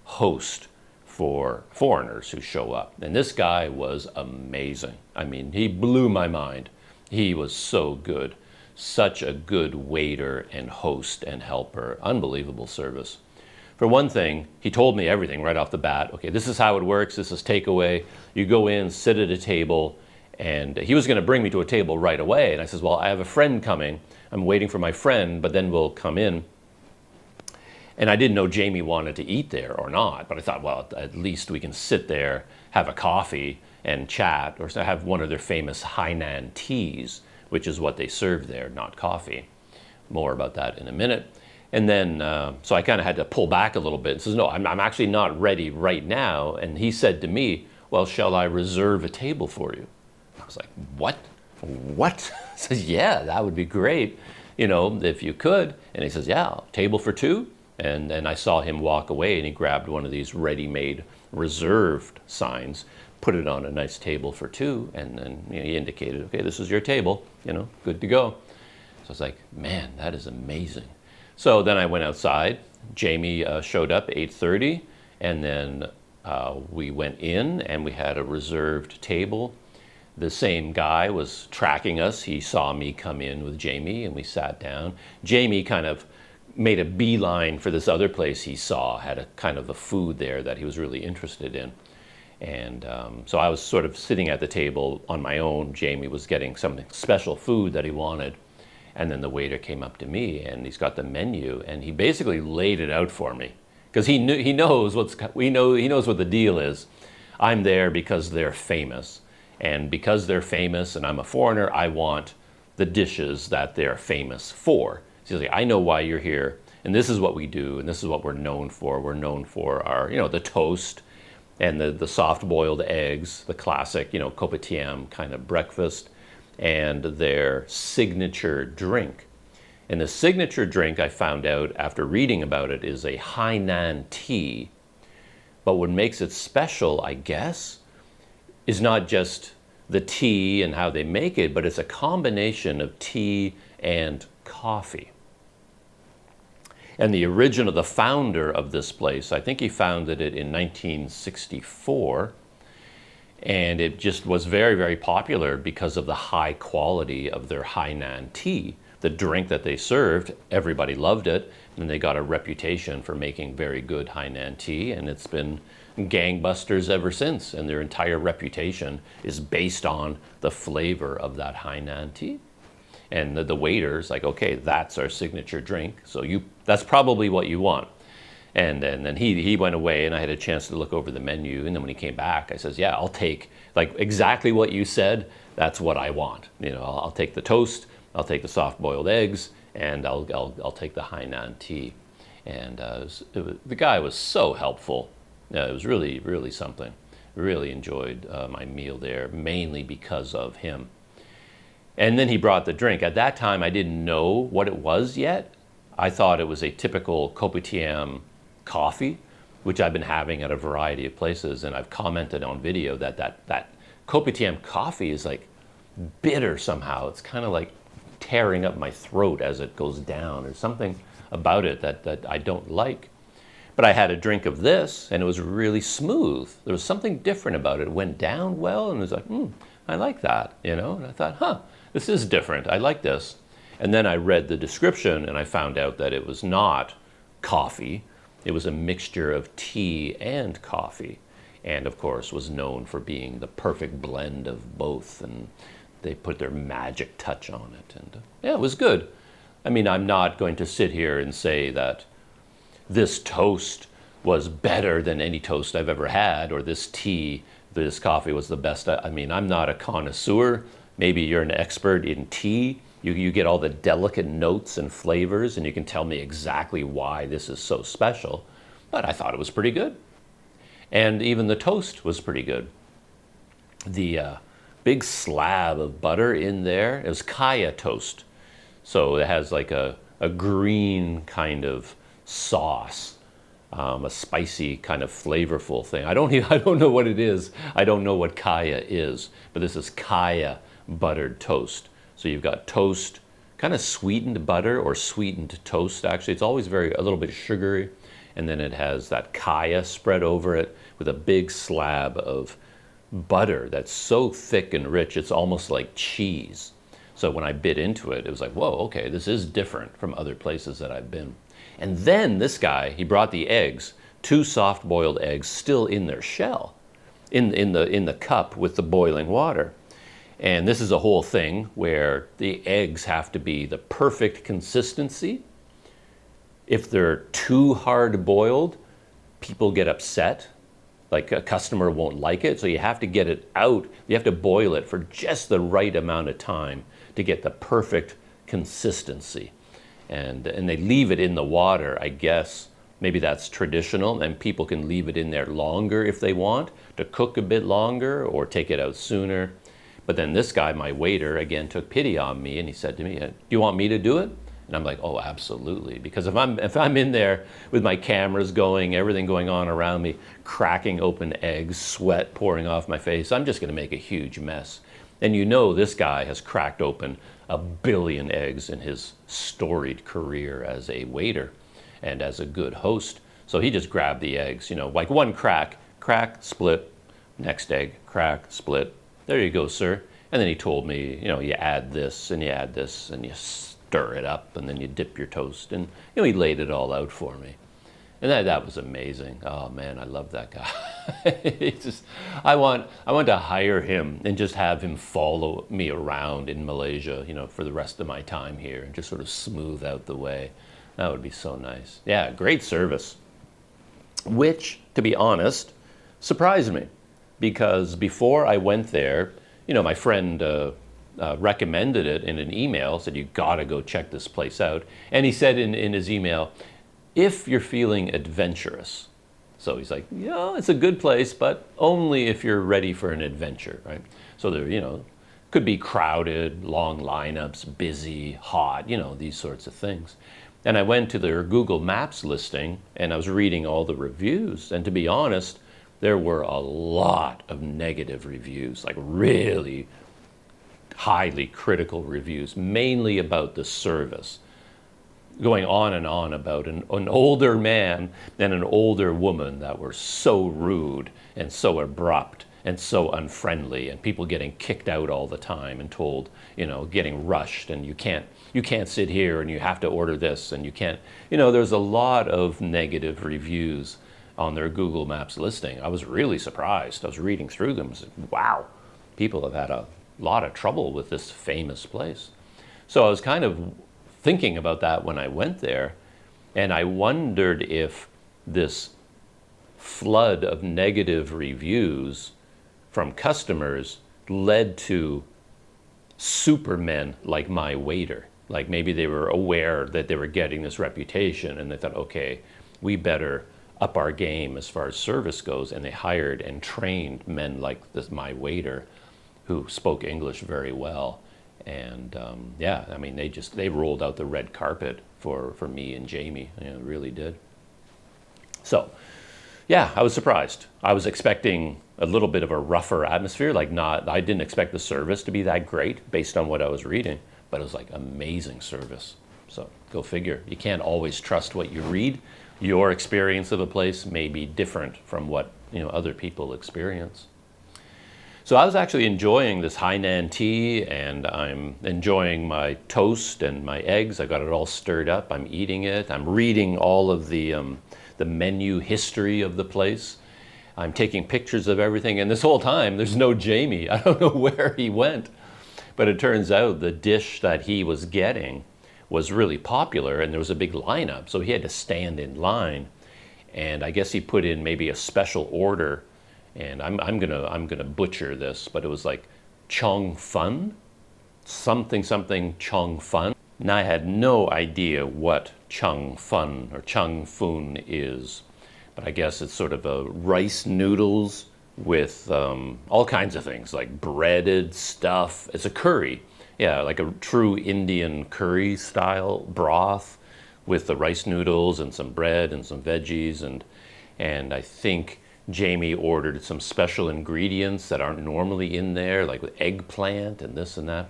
host for foreigners who show up. And this guy was amazing. I mean, he blew my mind. He was so good. Such a good waiter and host and helper. Unbelievable service. For one thing, he told me everything right off the bat. Okay, this is how it works. This is takeaway. You go in, sit at a table, and he was going to bring me to a table right away. And I says, well, I have a friend coming. I'm waiting for my friend, but then we'll come in. And I didn't know Jamie wanted to eat there or not, but I thought, well, at least we can sit there, have a coffee, and chat, or have one of their famous Hainan teas, which is what they serve there, not coffee. More about that in a minute. And then, so I kind of had to pull back a little bit and says, no, I'm actually not ready right now. And he said to me, well, shall I reserve a table for you? I was like, what? What? I says, yeah, that would be great, if you could. And he says, yeah, table for two. And then I saw him walk away, and he grabbed one of these ready-made reserved signs, put it on a nice table for two, and then he indicated, okay, this is your table, good to go. So I was like, man, that is amazing. So then I went outside. Jamie showed up 8:30, and then we went in, and we had a reserved table. The same guy was tracking us. He saw me come in with Jamie, and we sat down. Jamie kind of made a beeline for this other place he saw, had a kind of a food there that he was really interested in. And so I was sort of sitting at the table on my own. Jamie was getting some special food that he wanted. And then the waiter came up to me and he's got the menu and he basically laid it out for me. Because he knows what the deal is. I'm there because they're famous. And because they're famous and I'm a foreigner, I want the dishes that they're famous for. So he's like, I know why you're here, and this is what we do, and this is what we're known for. We're known for our, the toast and the soft-boiled eggs, the classic, kopitiam kind of breakfast, and their signature drink. And the signature drink, I found out after reading about it, is a Hainan tea. But what makes it special, I guess, is not just the tea and how they make it, but it's a combination of tea and coffee. And the founder of this place, I think he founded it in 1964, and it just was very, very popular because of the high quality of their Hainan tea. The drink that they served, everybody loved it, and they got a reputation for making very good Hainan tea, and it's been gangbusters ever since, and their entire reputation is based on the flavor of that Hainan tea. And the waiter's like, okay, that's our signature drink, so that's probably what you want. And then he went away, and I had a chance to look over the menu, and then when he came back, I says, yeah, I'll take, like, exactly what you said, that's what I want. I'll take the toast, I'll take the soft-boiled eggs, and I'll take the Hainan tea. And the guy was so helpful. Yeah, it was really, really something. Really enjoyed my meal there, mainly because of him. And then he brought the drink. At that time, I didn't know what it was yet. I thought it was a typical kopitiam coffee, which I've been having at a variety of places. And I've commented on video that kopitiam coffee is like bitter somehow. It's kind of like tearing up my throat as it goes down. There's something about it that I don't like. But I had a drink of this, and it was really smooth. There was something different about it. It went down well, and it was like, I like that, And I thought, this is different. I like this. And then I read the description, and I found out that it was not coffee. It was a mixture of tea and coffee, and of course was known for being the perfect blend of both, and they put their magic touch on it. And yeah, it was good. I mean, I'm not going to sit here and say that this toast was better than any toast I've ever had, or this coffee was the best. I mean, I'm not a connoisseur. Maybe you're an expert in tea. You get all the delicate notes and flavors, and you can tell me exactly why this is so special. But I thought it was pretty good. And even the toast was pretty good. The big slab of butter in there, it was kaya toast. So it has like a green kind of sauce, a spicy kind of flavorful thing. I don't know what it is. I don't know what kaya is, but this is kaya buttered toast. So you've got toast, kind of sweetened butter or sweetened toast. Actually, it's always a little bit sugary, and then it has that kaya spread over it with a big slab of butter that's so thick and rich it's almost like cheese. So when I bit into it, it was like, whoa, okay, this is different from other places that I've been. And then this guy, he brought the eggs, 2 soft-boiled eggs still in their shell, in the cup with the boiling water. And this is a whole thing where the eggs have to be the perfect consistency. If they're too hard boiled, people get upset. Like a customer won't like it, so you have to get it out. You have to boil it for just the right amount of time to get the perfect consistency. And they leave it in the water, I guess. Maybe that's traditional, and people can leave it in there longer if they want, to cook a bit longer or take it out sooner. But then this guy, my waiter, again took pity on me, and he said to me, do you want me to do it? And I'm like, oh, absolutely. Because if I'm in there with my cameras going, everything going on around me, cracking open eggs, sweat pouring off my face, I'm just going to make a huge mess. And this guy has cracked open 1 billion eggs in his storied career as a waiter and as a good host. So he just grabbed the eggs, like one crack, split, next egg, crack, split. There you go, sir. And then he told me, you add this and you add this and you stir it up, and then you dip your toast. And he laid it all out for me. And that was amazing. Oh man, I love that guy. I want to hire him and just have him follow me around in Malaysia, for the rest of my time here, and just sort of smooth out the way. That would be so nice. Yeah, great service. Which, to be honest, surprised me, because before I went there, my friend recommended it in an email, said you gotta go check this place out, and he said in his email, if you're feeling adventurous. So he's like, it's a good place, but only if you're ready for an adventure, right? So there, could be crowded, long lineups, busy, hot, these sorts of things. And I went to their Google Maps listing, and I was reading all the reviews, and to be honest, there were a lot of negative reviews, like really highly critical reviews, mainly about the service. Going on and on about an older man and an older woman that were so rude and so abrupt and so unfriendly, and people getting kicked out all the time and told, getting rushed, and you can't sit here, and you have to order this, and you can't, there's a lot of negative reviews on their Google Maps listing. I was really surprised. I was reading through them and said, wow, people have had a lot of trouble with this famous place. So I was kind of thinking about that when I went there, and I wondered if this flood of negative reviews from customers led to supermen like my waiter. Like maybe they were aware that they were getting this reputation, and they thought, okay, we better up our game as far as service goes, and they hired and trained men like my waiter who spoke English very well. And they rolled out the red carpet for me and Jamie. Really did. So, yeah, I was surprised. I was expecting a little bit of a rougher atmosphere. I didn't expect the service to be that great based on what I was reading, but it was like amazing service. So go figure. You can't always trust what you read. Your experience of a place may be different from what other people experience. So I was actually enjoying this Hainan tea, and I'm enjoying my toast and my eggs. I got it all stirred up. I'm eating it. I'm reading all of the menu history of the place. I'm taking pictures of everything. And this whole time, there's no Jamie. I don't know where he went. But it turns out the dish that he was getting was really popular, and there was a big lineup. So he had to stand in line. And I guess he put in maybe a special order. And I'm gonna butcher this, but it was like Chong Fun, something Chong Fun. And I had no idea what Chong Fun or Chong Fun is, but I guess it's sort of a rice noodles with all kinds of things, like breaded stuff. It's a curry, yeah, like a true Indian curry style broth with the rice noodles and some bread and some veggies, and I think Jamie ordered some special ingredients that aren't normally in there, like with eggplant and this and that.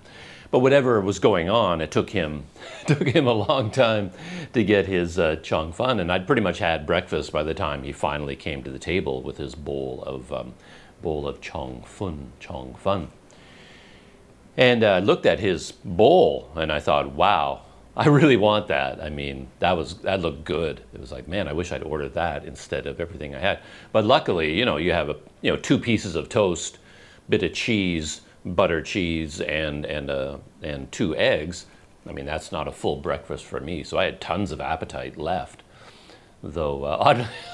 But whatever was going on, it took him a long time to get his Chong Fun, and I'd pretty much had breakfast by the time he finally came to the table with his bowl of Chong Fun. And I looked at his bowl, and I thought, wow, I really want that. I mean, that looked good. It was like, man, I wish I'd ordered that instead of everything I had. But luckily, you have 2 pieces of toast, bit of cheese, butter cheese, and 2 eggs. I mean, that's not a full breakfast for me. So I had tons of appetite left. Though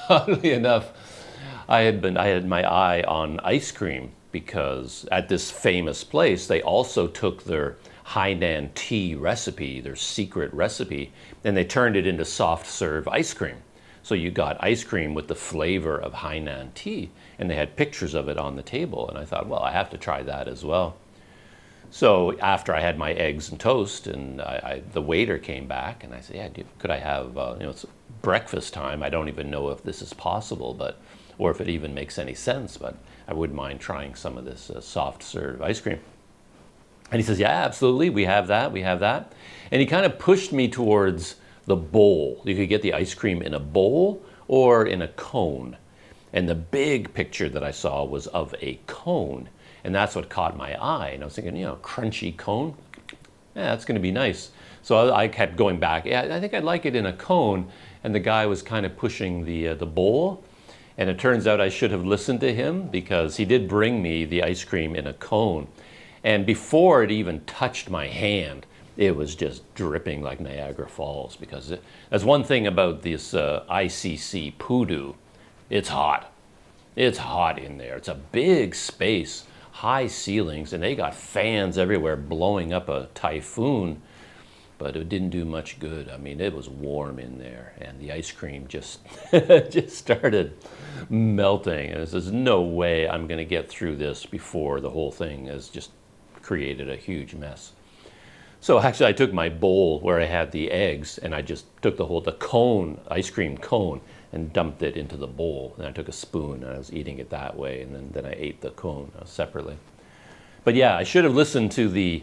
oddly enough, I had my eye on ice cream, because at this famous place, they also took their Hainan tea recipe, their secret recipe, and they turned it into soft serve ice cream. So you got ice cream with the flavor of Hainan tea, and they had pictures of it on the table. And I thought, well, I have to try that as well. So after I had my eggs and toast, and the waiter came back, and I said, yeah, could I have, it's breakfast time. I don't even know if this is possible, or if it even makes any sense, but I wouldn't mind trying some of this soft serve ice cream. And he says, yeah, absolutely, we have that. And he kind of pushed me towards the bowl. You could get the ice cream in a bowl or in a cone. And the big picture that I saw was of a cone. And that's what caught my eye. And I was thinking, crunchy cone. Yeah, that's going to be nice. So I kept going back. Yeah, I think I'd like it in a cone. And the guy was kind of pushing the bowl. And it turns out I should have listened to him because he did bring me the ice cream in a cone. And before it even touched my hand, it was just dripping like Niagara Falls, because that's one thing about this ICC Pudu. It's hot. It's hot in there. It's a big space, high ceilings, and they got fans everywhere blowing up a typhoon, but it didn't do much good. I mean, it was warm in there, and the ice cream just just started melting. And there's no way I'm going to get through this before the whole thing has just created a huge mess. So actually I took my bowl where I had the eggs, and I just took the cone, ice cream cone, and dumped it into the bowl. And I took a spoon and I was eating it that way, and then I ate the cone separately. But yeah, I should have listened to the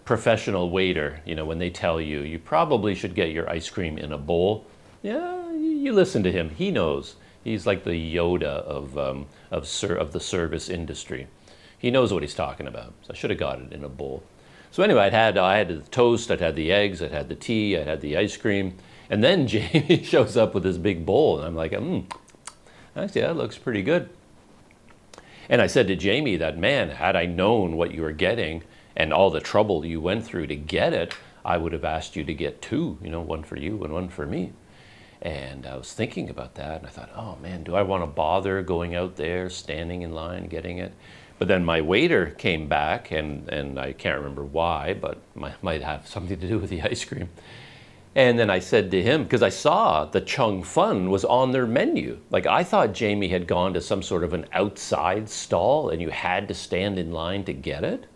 professional waiter, you know, when they tell you, you probably should get your ice cream in a bowl. Yeah, you listen to him. He knows. He's like the Yoda of the service industry. He knows what he's talking about. So I should have got it in a bowl. So anyway, I had the toast, I'd had the eggs, I'd had the tea, I'd had the ice cream. And then Jamie shows up with this big bowl, and I'm like, actually, that looks pretty good. And I said to Jamie that, man, had I known what you were getting and all the trouble you went through to get it, I would have asked you to get two, you know, one for you and one for me. And I was thinking about that, and I thought, oh man, do I want to bother going out there, standing in line, getting it? But then my waiter came back, and I can't remember why, but might have something to do with the ice cream. And then I said to him, because I saw the Chung Fun was on their menu. Like, I thought Jamie had gone to some sort of an outside stall and you had to stand in line to get it.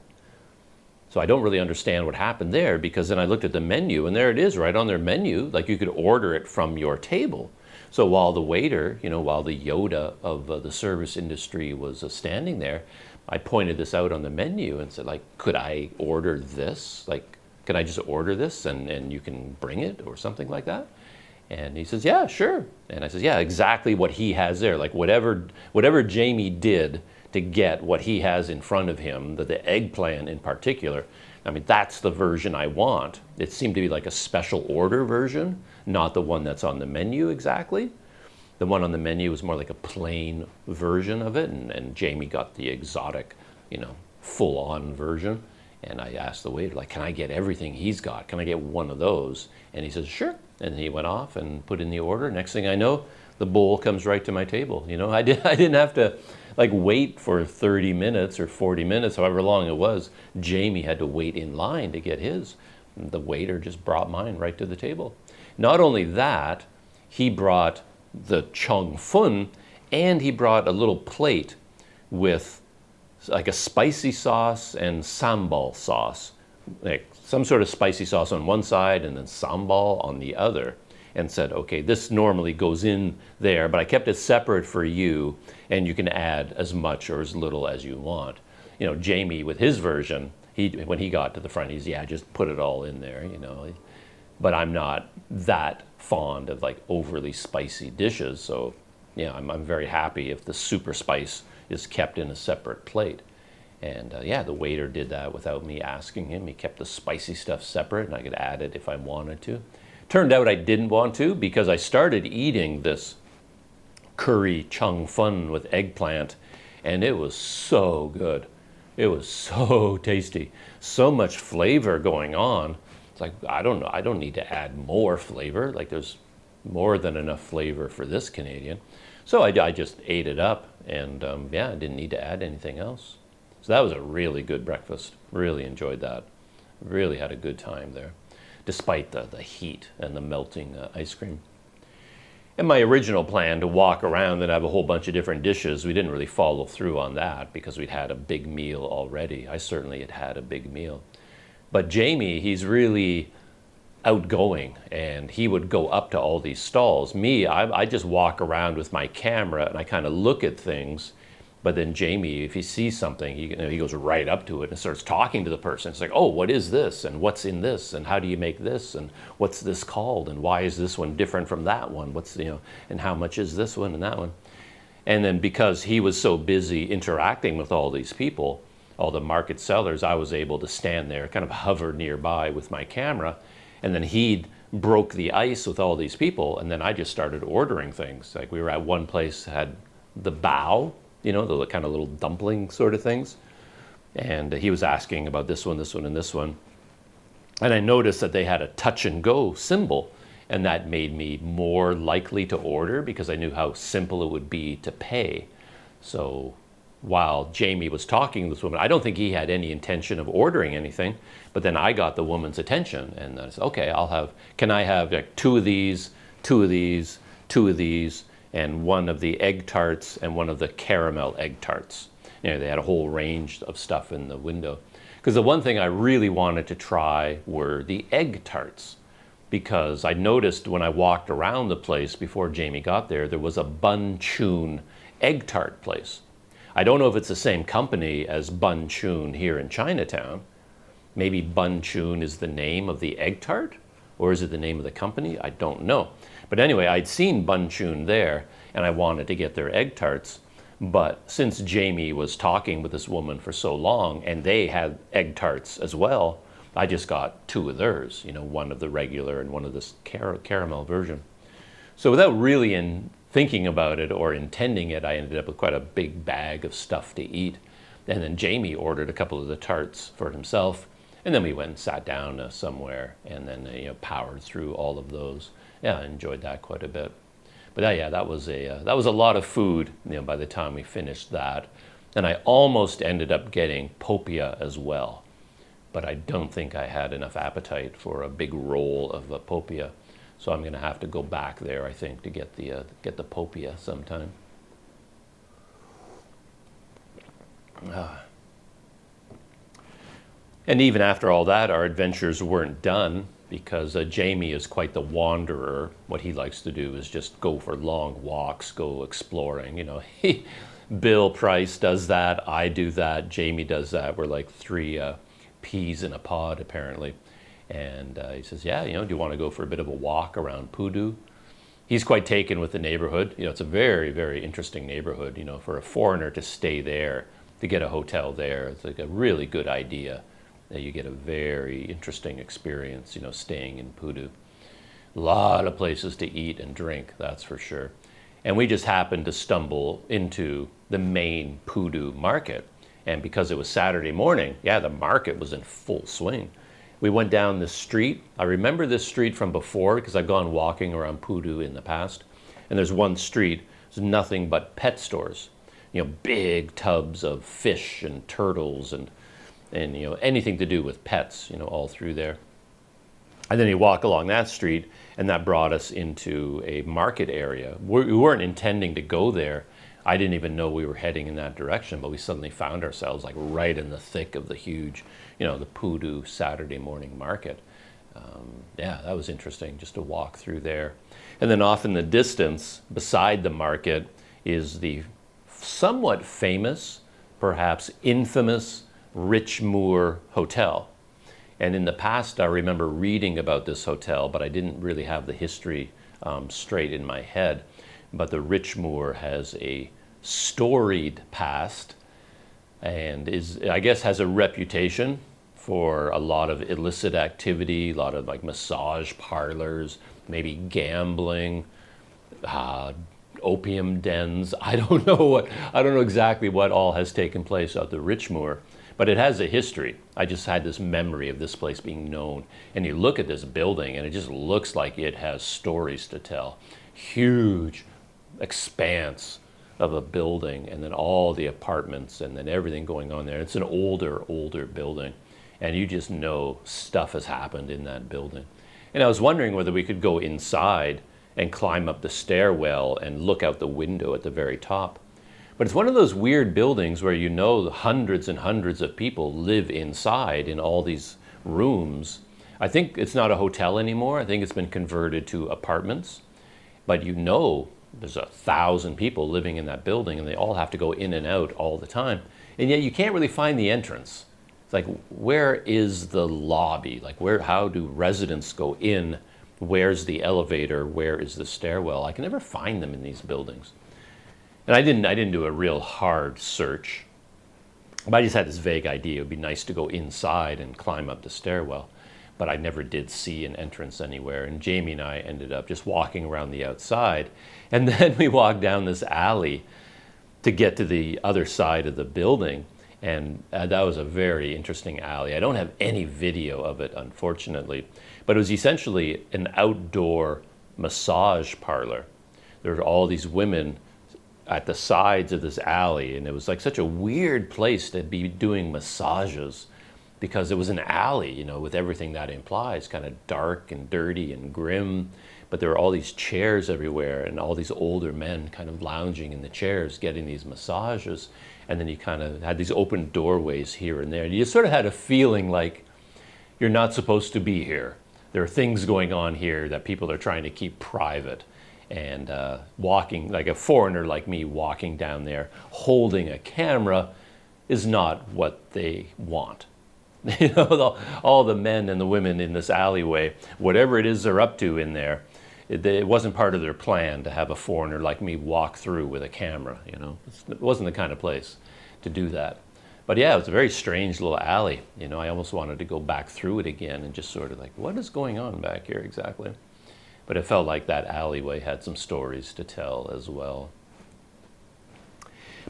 So I don't really understand what happened there, because then I looked at the menu and there it is right on their menu. Like, you could order it from your table. So while the waiter, you know, while the Yoda of the service industry was standing there, I pointed this out on the menu and said, like, could I order this? Like, can I just order this and you can bring it or something like that? And he says, yeah, sure. And I says, yeah, exactly what he has there. Like, whatever Jamie did to get what he has in front of him, the eggplant in particular, I mean, that's the version I want. It seemed to be like a special order version, not the one that's on the menu exactly. The one on the menu was more like a plain version of it, and Jamie got the exotic, you know, full-on version. And I asked the waiter, like, can I get everything he's got? Can I get one of those? And he says, sure. And he went off and put in the order. Next thing I know, the bowl comes right to my table. You know, I didn't have to like wait for 30 minutes or 40 minutes, however long it was. Jamie had to wait in line to get his. The waiter just brought mine right to the table. Not only that, he brought the Chung Fun, and he brought a little plate with like a spicy sauce and sambal sauce, like some sort of spicy sauce on one side and then sambal on the other, and said, okay, this normally goes in there, but I kept it separate for you, and you can add as much or as little as you want. You know, Jamie with his version, when he got to the front, he's, yeah, just put it all in there, you know. But I'm not that fond of like overly spicy dishes, so yeah, I'm very happy if the super spice is kept in a separate plate. And yeah, the waiter did that without me asking him. He kept the spicy stuff separate, and I could add it if I wanted to. Turned out I didn't want to, because I started eating this curry Chung Fun with eggplant, and it was so good. It was so tasty. So much flavor going on. It's like, I don't know, I don't need to add more flavor. Like, there's more than enough flavor for this Canadian. So I just ate it up, and yeah, I didn't need to add anything else. So that was a really good breakfast. Really enjoyed that. Really had a good time there, despite the heat and the melting ice cream. And my original plan to walk around and have a whole bunch of different dishes, we didn't really follow through on that because we'd had a big meal already. I certainly had had a big meal. But Jamie, he's really outgoing, and he would go up to all these stalls. Me, I just walk around with my camera and I kind of look at things. But then Jamie, if he sees something, he goes right up to it and starts talking to the person. It's like, oh, what is this? And what's in this? And how do you make this? And what's this called? And why is this one different from that one? What's, you know, and how much is this one and that one? And then because he was so busy interacting with all these people, all the market sellers, I was able to stand there, kind of hover nearby with my camera, and then he broke the ice with all these people, and then I just started ordering things. Like we were at one place, had the bao, the kind of little dumpling sort of things, and he was asking about this one, and this one, and I noticed that they had a touch and go symbol, and that made me more likely to order because I knew how simple it would be to pay. So while Jamie was talking to this woman, I don't think he had any intention of ordering anything, but then I got the woman's attention, and I said, okay, can I have like 2 of these, 2 of these, 2 of these, and 1 of the egg tarts and 1 of the caramel egg tarts. They had a whole range of stuff in the window. Because the one thing I really wanted to try were the egg tarts, because I noticed when I walked around the place before Jamie got there, there was a Bun Chun egg tart place. I don't know if it's the same company as Bun Chun here in Chinatown. Maybe Bun Chun is the name of the egg tart, or is it the name of the company? I don't know. But anyway, I'd seen Bun Chun there, and I wanted to get their egg tarts. But since Jamie was talking with this woman for so long, and they had egg tarts as well, I just got 2 of theirs, 1 of the regular and 1 of this caramel version. So without really thinking about it or intending it, I ended up with quite a big bag of stuff to eat. And then Jamie ordered a couple of the tarts for himself, and then we went and sat down somewhere, and then powered through all of those. Yeah, I enjoyed that quite a bit. But yeah, that was a lot of food. By the time we finished that, and I almost ended up getting popia as well, but I don't think I had enough appetite for a big roll of popia. So I'm going to have to go back there, I think, to get the popia sometime. And even after all that, our adventures weren't done, because Jamie is quite the wanderer. What he likes to do is just go for long walks, go exploring. Bill Price does that, I do that, Jamie does that. We're like 3 peas in a pod, apparently. And he says, yeah, do you want to go for a bit of a walk around Pudu? He's quite taken with the neighborhood. It's a very, very interesting neighborhood. For a foreigner to stay there, to get a hotel there, it's like a really good idea. You get a very interesting experience, staying in Pudu. A lot of places to eat and drink, that's for sure. And we just happened to stumble into the main Pudu market. And because it was Saturday morning, yeah, the market was in full swing. We went down this street. I remember this street from before because I've gone walking around Pudu in the past. And there's one street, there's nothing but pet stores. Big tubs of fish and turtles and anything to do with pets, all through there. And then you walk along that street, and that brought us into a market area. We weren't intending to go there. I didn't even know we were heading in that direction, but we suddenly found ourselves like right in the thick of the huge, the Pudu Saturday morning market. Yeah, that was interesting just to walk through there. And then off in the distance, beside the market, is the somewhat famous, perhaps infamous, Richmoor Hotel. And in the past, I remember reading about this hotel, but I didn't really have the history straight in my head. But the Richmoor has a storied past and I guess has a reputation for a lot of illicit activity, a lot of like massage parlors, maybe gambling, opium dens. I don't know exactly what all has taken place at the Richmoor. But it has a history. I just had this memory of this place being known. And you look at this building, and it just looks like it has stories to tell. Huge expanse of a building, and then all the apartments, and then everything going on there. It's an older building. And you just know stuff has happened in that building. And I was wondering whether we could go inside and climb up the stairwell and look out the window at the very top. But it's one of those weird buildings where hundreds and hundreds of people live inside in all these rooms. I think it's not a hotel anymore. I think it's been converted to apartments. But there's 1,000 people living in that building, and they all have to go in and out all the time. And yet you can't really find the entrance. It's like, where is the lobby? Like, how do residents go in? Where's the elevator? Where is the stairwell? I can never find them in these buildings. And I didn't do a real hard search. But I just had this vague idea it would be nice to go inside and climb up the stairwell. But I never did see an entrance anywhere. And Jamie and I ended up just walking around the outside. And then we walked down this alley to get to the other side of the building. And that was a very interesting alley. I don't have any video of it, unfortunately. But it was essentially an outdoor massage parlor. There were all these women at the sides of this alley. And it was like such a weird place to be doing massages, because it was an alley, you know, with everything that implies, kind of dark and dirty and grim. But there were all these chairs everywhere and all these older men kind of lounging in the chairs, getting these massages. And then you kind of had these open doorways here and there. And you sort of had a feeling like you're not supposed to be here. There are things going on here that people are trying to keep private. And walking, like a foreigner like me walking down there, holding a camera is not what they want. You know, all the men and the women in this alleyway, whatever it is they're up to in there, it wasn't part of their plan to have a foreigner like me walk through with a camera, you know. It wasn't the kind of place to do that. But yeah, it was a very strange little alley. You know, I almost wanted to go back through it again and just sort of like, what is going on back here exactly? But it felt like that alleyway had some stories to tell as well.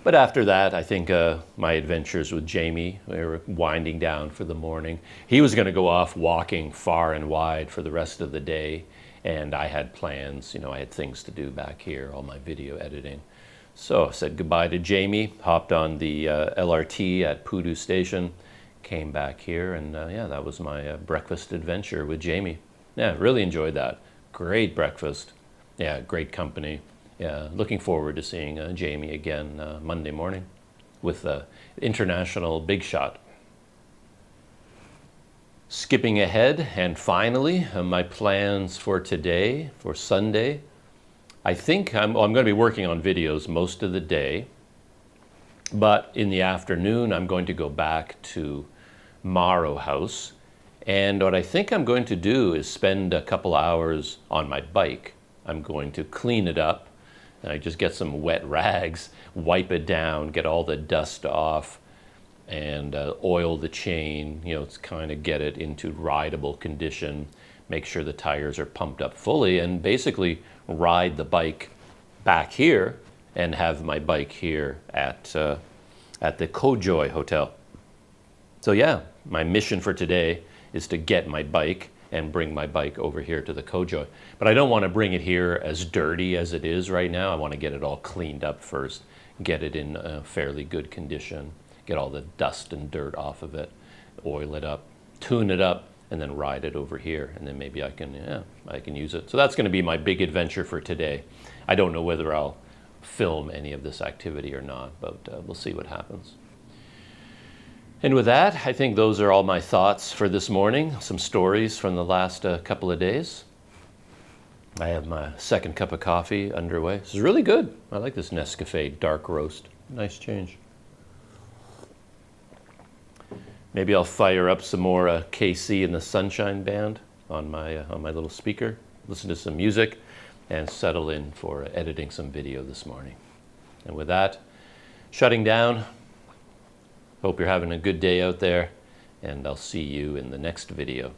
But after that, I think my adventures with Jamie, we were winding down for the morning. He was going to go off walking far and wide for the rest of the day. And I had plans, you know, I had things to do back here, all my video editing. So I said goodbye to Jamie, hopped on the LRT at Pudu station, came back here, and yeah, that was my breakfast adventure with Jamie. Yeah, really enjoyed that. Great breakfast. Yeah, great company. Yeah, looking forward to seeing Jamie again Monday morning with the international big shot. Skipping ahead, and finally, my plans for today, for Sunday. I think I'm going to be working on videos most of the day, but in the afternoon, I'm going to go back to Morrow House. And what I think I'm going to do is spend a couple hours on my bike. I'm going to clean it up. I just get some wet rags, wipe it down, get all the dust off, and oil the chain, you know, to kind of get it into rideable condition, make sure the tires are pumped up fully, and basically ride the bike back here and have my bike here at the Kojoy Hotel. So yeah, my mission for today is to get my bike and bring my bike over here to the Kojoy. But I don't want to bring it here as dirty as it is right now. I want to get it all cleaned up first, get it in a fairly good condition, get all the dust and dirt off of it, oil it up, tune it up, and then ride it over here. And then maybe I can use it. So that's going to be my big adventure for today. I don't know whether I'll film any of this activity or not, but we'll see what happens. And with that, I think those are all my thoughts for this morning. Some stories from the last couple of days. I have my second cup of coffee underway. This is really good. I like this Nescafe dark roast. Nice change. Maybe I'll fire up some more KC and the Sunshine Band on my little speaker, listen to some music, and settle in for editing some video this morning. And with that, shutting down. Hope you're having a good day out there, and I'll see you in the next video.